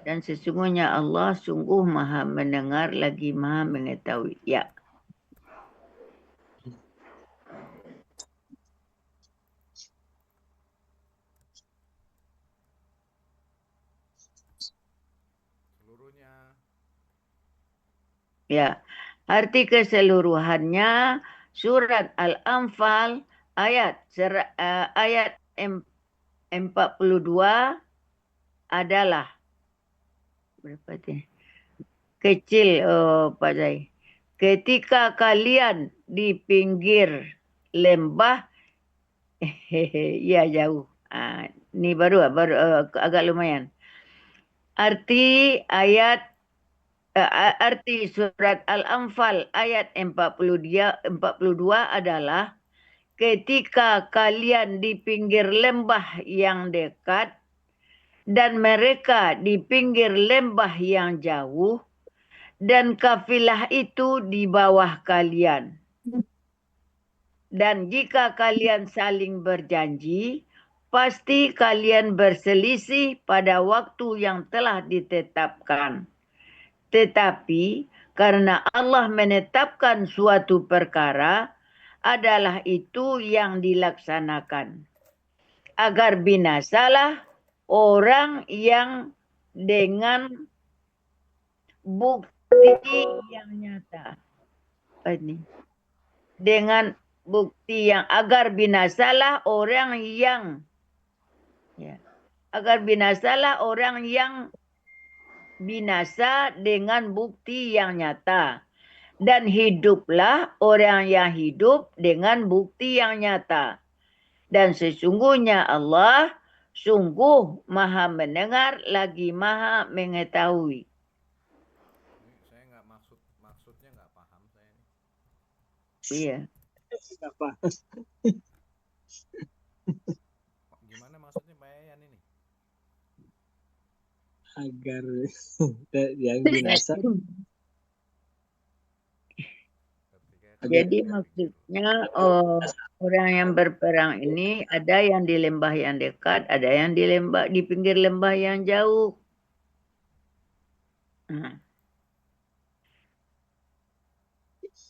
Dan sesungguhnya Allah sungguh Maha mendengar lagi Maha mengetahui. Ya. Seluruhnya. Ya. Arti keseluruhannya surat Al-Anfal ayat 42 adalah berapa itu? Kecil, Pak Zai. Ketika kalian di pinggir lembah, ya jauh. Ini baru agak lumayan. Arti surat Al-Anfal ayat 42 adalah ketika kalian di pinggir lembah yang dekat dan mereka di pinggir lembah yang jauh dan kafilah itu di bawah kalian. Dan jika kalian saling berjanji, pasti kalian berselisih pada waktu yang telah ditetapkan. Tetapi karena Allah menetapkan suatu perkara, adalah itu yang dilaksanakan. Agar binasalah orang yang dengan bukti yang nyata. Ini. Dengan bukti yang agar binasalah orang yang agar binasalah orang yang binasa dengan bukti yang nyata, dan hiduplah orang yang hidup dengan bukti yang nyata, dan sesungguhnya Allah sungguh maha mendengar lagi maha mengetahui. Saya nggak maksudnya nggak paham saya ini. Iya. Apa? Gimana maksudnya Pak Yayan ini? Agar yang binasa. Jadi maksudnya orang yang berperang ini ada yang di lembah yang dekat, ada yang di pinggir lembah yang jauh.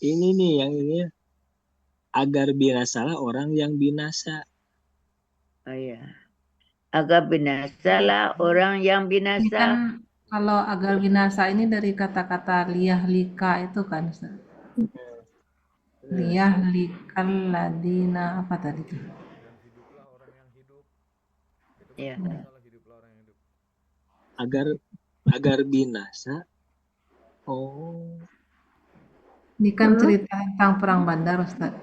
Ini nih yang ini, agar binasalah orang yang binasa. Oh iya. Agar binasalah orang yang binasa. Ini kan kalau agar binasa ini dari kata-kata liyah lika itu kan, Ustaz. Liyah likal ladina apa tadi tuh? Dan hiduplah orang yang hidup. Itu Iya. masalah hiduplah orang yang hidup. Agar binasa. Oh. Ini kan cerita tentang perang Badar, Ustaz.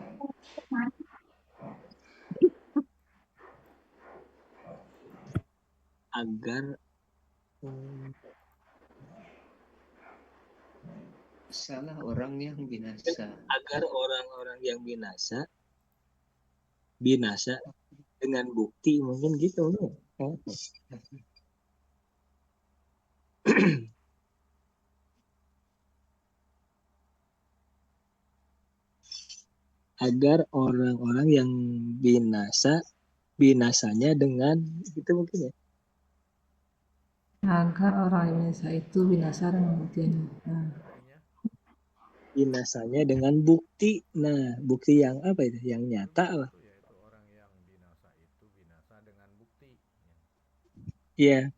Agar salah orang yang binasa. Agar orang-orang yang binasa dengan bukti, mungkin gitu. Agar orang-orang yang binasanya dengan gitu mungkin ya. Agar orang Indonesia itu binasa dengan bukti yang nyata. Binasanya dengan bukti. Nah, bukti yang apa itu? Yang nyata lah. Yaitu orang yang binasa itu binasa dengan bukti. Iya.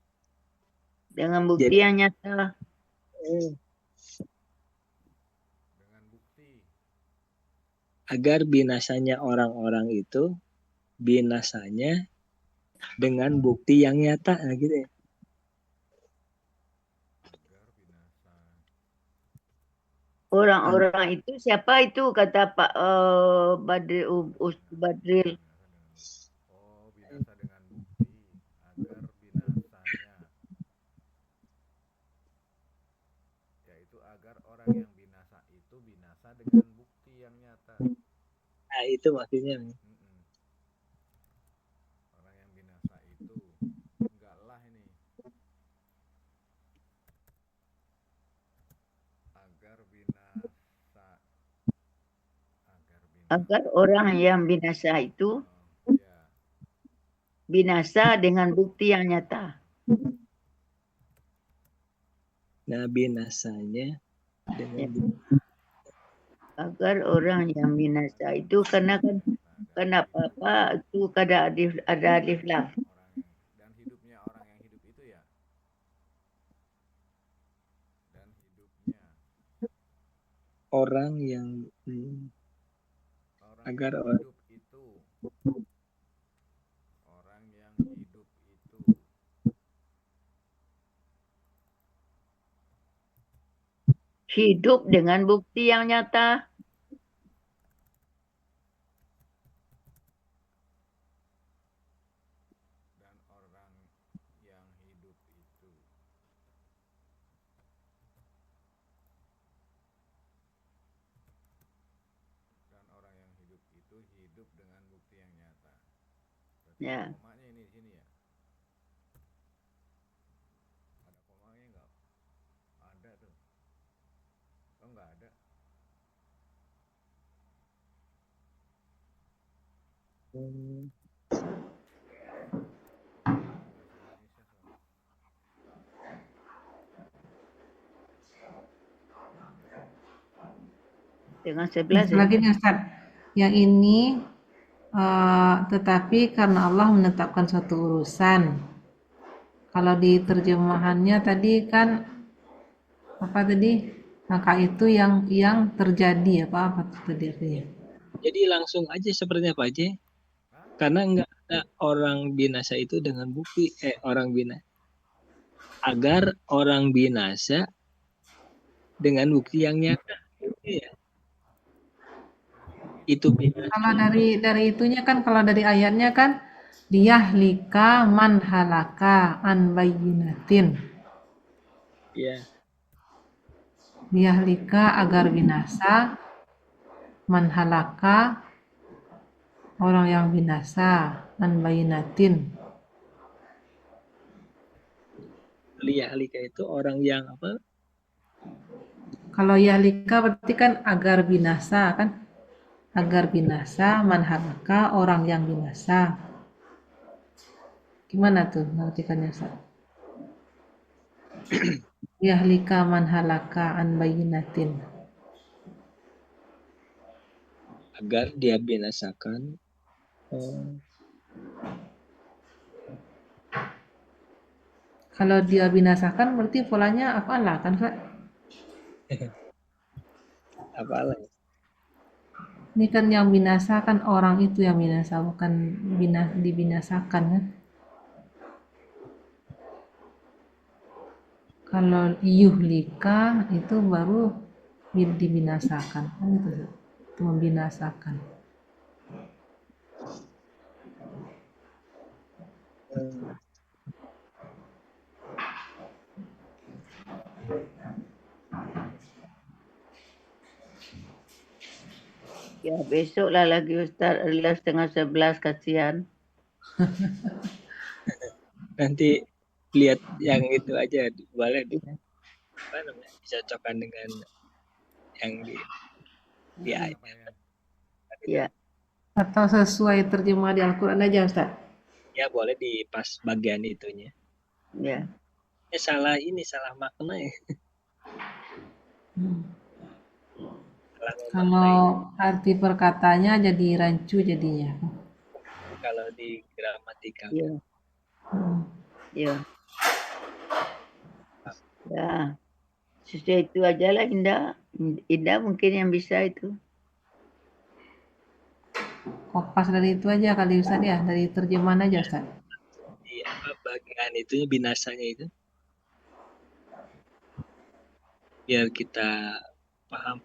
Dengan bukti yang nyata. Dengan bukti. Agar binasanya orang-orang itu binasanya dengan bukti yang nyata, nah gitu ya. Orang-orang itu siapa itu, kata Pak Badril? Oh, binasa dengan bukti. Agar binasanya, yaitu agar orang yang binasa itu binasa dengan bukti yang nyata. Nah itu maksudnya. Orang yang binasa itu enggak lah ini. Agar orang yang binasa itu binasa dengan bukti yang nyata. Nah, binasanya dengan bukti. Agar orang yang binasa itu karena apa itu ada alif lam. Dan hidupnya orang yang hidup itu ya. Dan hidupnya orang yang agar orang hidup itu. Orang yang hidup itu. Hidup dengan bukti yang nyata. Dan orang yang hidup itu. Dan orang yang hidup itu hidup dengan bukti yang nyata. Berarti Ya. komanya ini di sini ya. Ada komanya nggak? Ada tuh. Oh nggak ada. Dengan 11 ya. Lagi nih Ustaz, yang ini tetapi karena Allah menetapkan suatu urusan. Kalau di terjemahannya tadi kan apa tadi? Maka itu yang terjadi apa tadi artinya? Jadi langsung aja seperti apa aja. Karena nggak ada orang binasa itu dengan bukti orang binasa. Agar orang binasa dengan bukti yang nyata. Iya. Itu binasa. Kalau dari itunya kan kalau dari ayatnya kan liyahlika man halaka an bayyinatin. Iya. Liyahlika agar binasa man halaka orang yang binasa an bayyinatin. Liyahlika itu orang yang apa? Kalau yahlika berarti kan agar binasa kan? Agar binasa man halaka orang yang binasa. Gimana tuh mengartikannya Ustaz? Yahlika man halaka an bayyinatin. Agar dia binasakan. Kalau dia binasakan berarti polanya apalah kan Kak? Apalah. Ini kan yang binasa kan orang itu yang binasa bukan dibinasakan kan? Kalau yuhlika itu baru dibinasakan kan itu membinasakan. Ya besoklah lagi Ustaz adalah 10:30 kasihan. Nanti lihat yang itu aja boleh apa namanya dicocokkan dengan yang di ayat. Ya. Atau sesuai terjemah di Al-Quran aja Ustaz? Ya boleh di pas bagian itunya. Ya. Salah makna ya. Kalau arti perkataannya jadi rancu jadinya. Kalau di gramatika. Ya. Ya. Ya. Sesuai itu aja lah Indah mungkin yang bisa itu. Kopas dari itu aja kali Ustaz ya, dari terjemahan aja Ustaz. Di apa bagian itunya binasanya itu. Biar kita paham.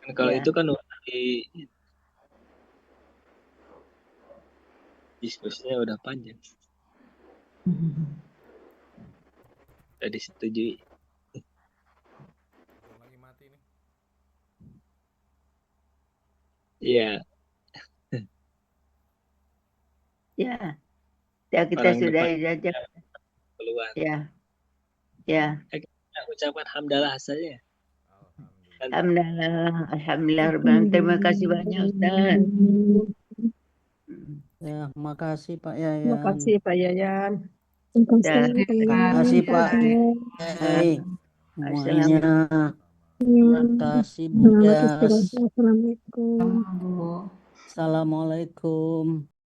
Kan kalau itu kan di diskusinya udah panjang. Sudah disetujui. Lagi mati nih. Iya. Ya. Ya kita sudahi saja. Keluar. Ya. Ya. Ucapan hamdalah saja. Alhamdulillah. Terima kasih banyak Ustaz. Ya, makasih Pak Yayan. Makasih Pak Yayan. Terima kasih Pak Yai. Semuanya. Terima kasih Bu Jas. Assalamualaikum. Assalamualaikum.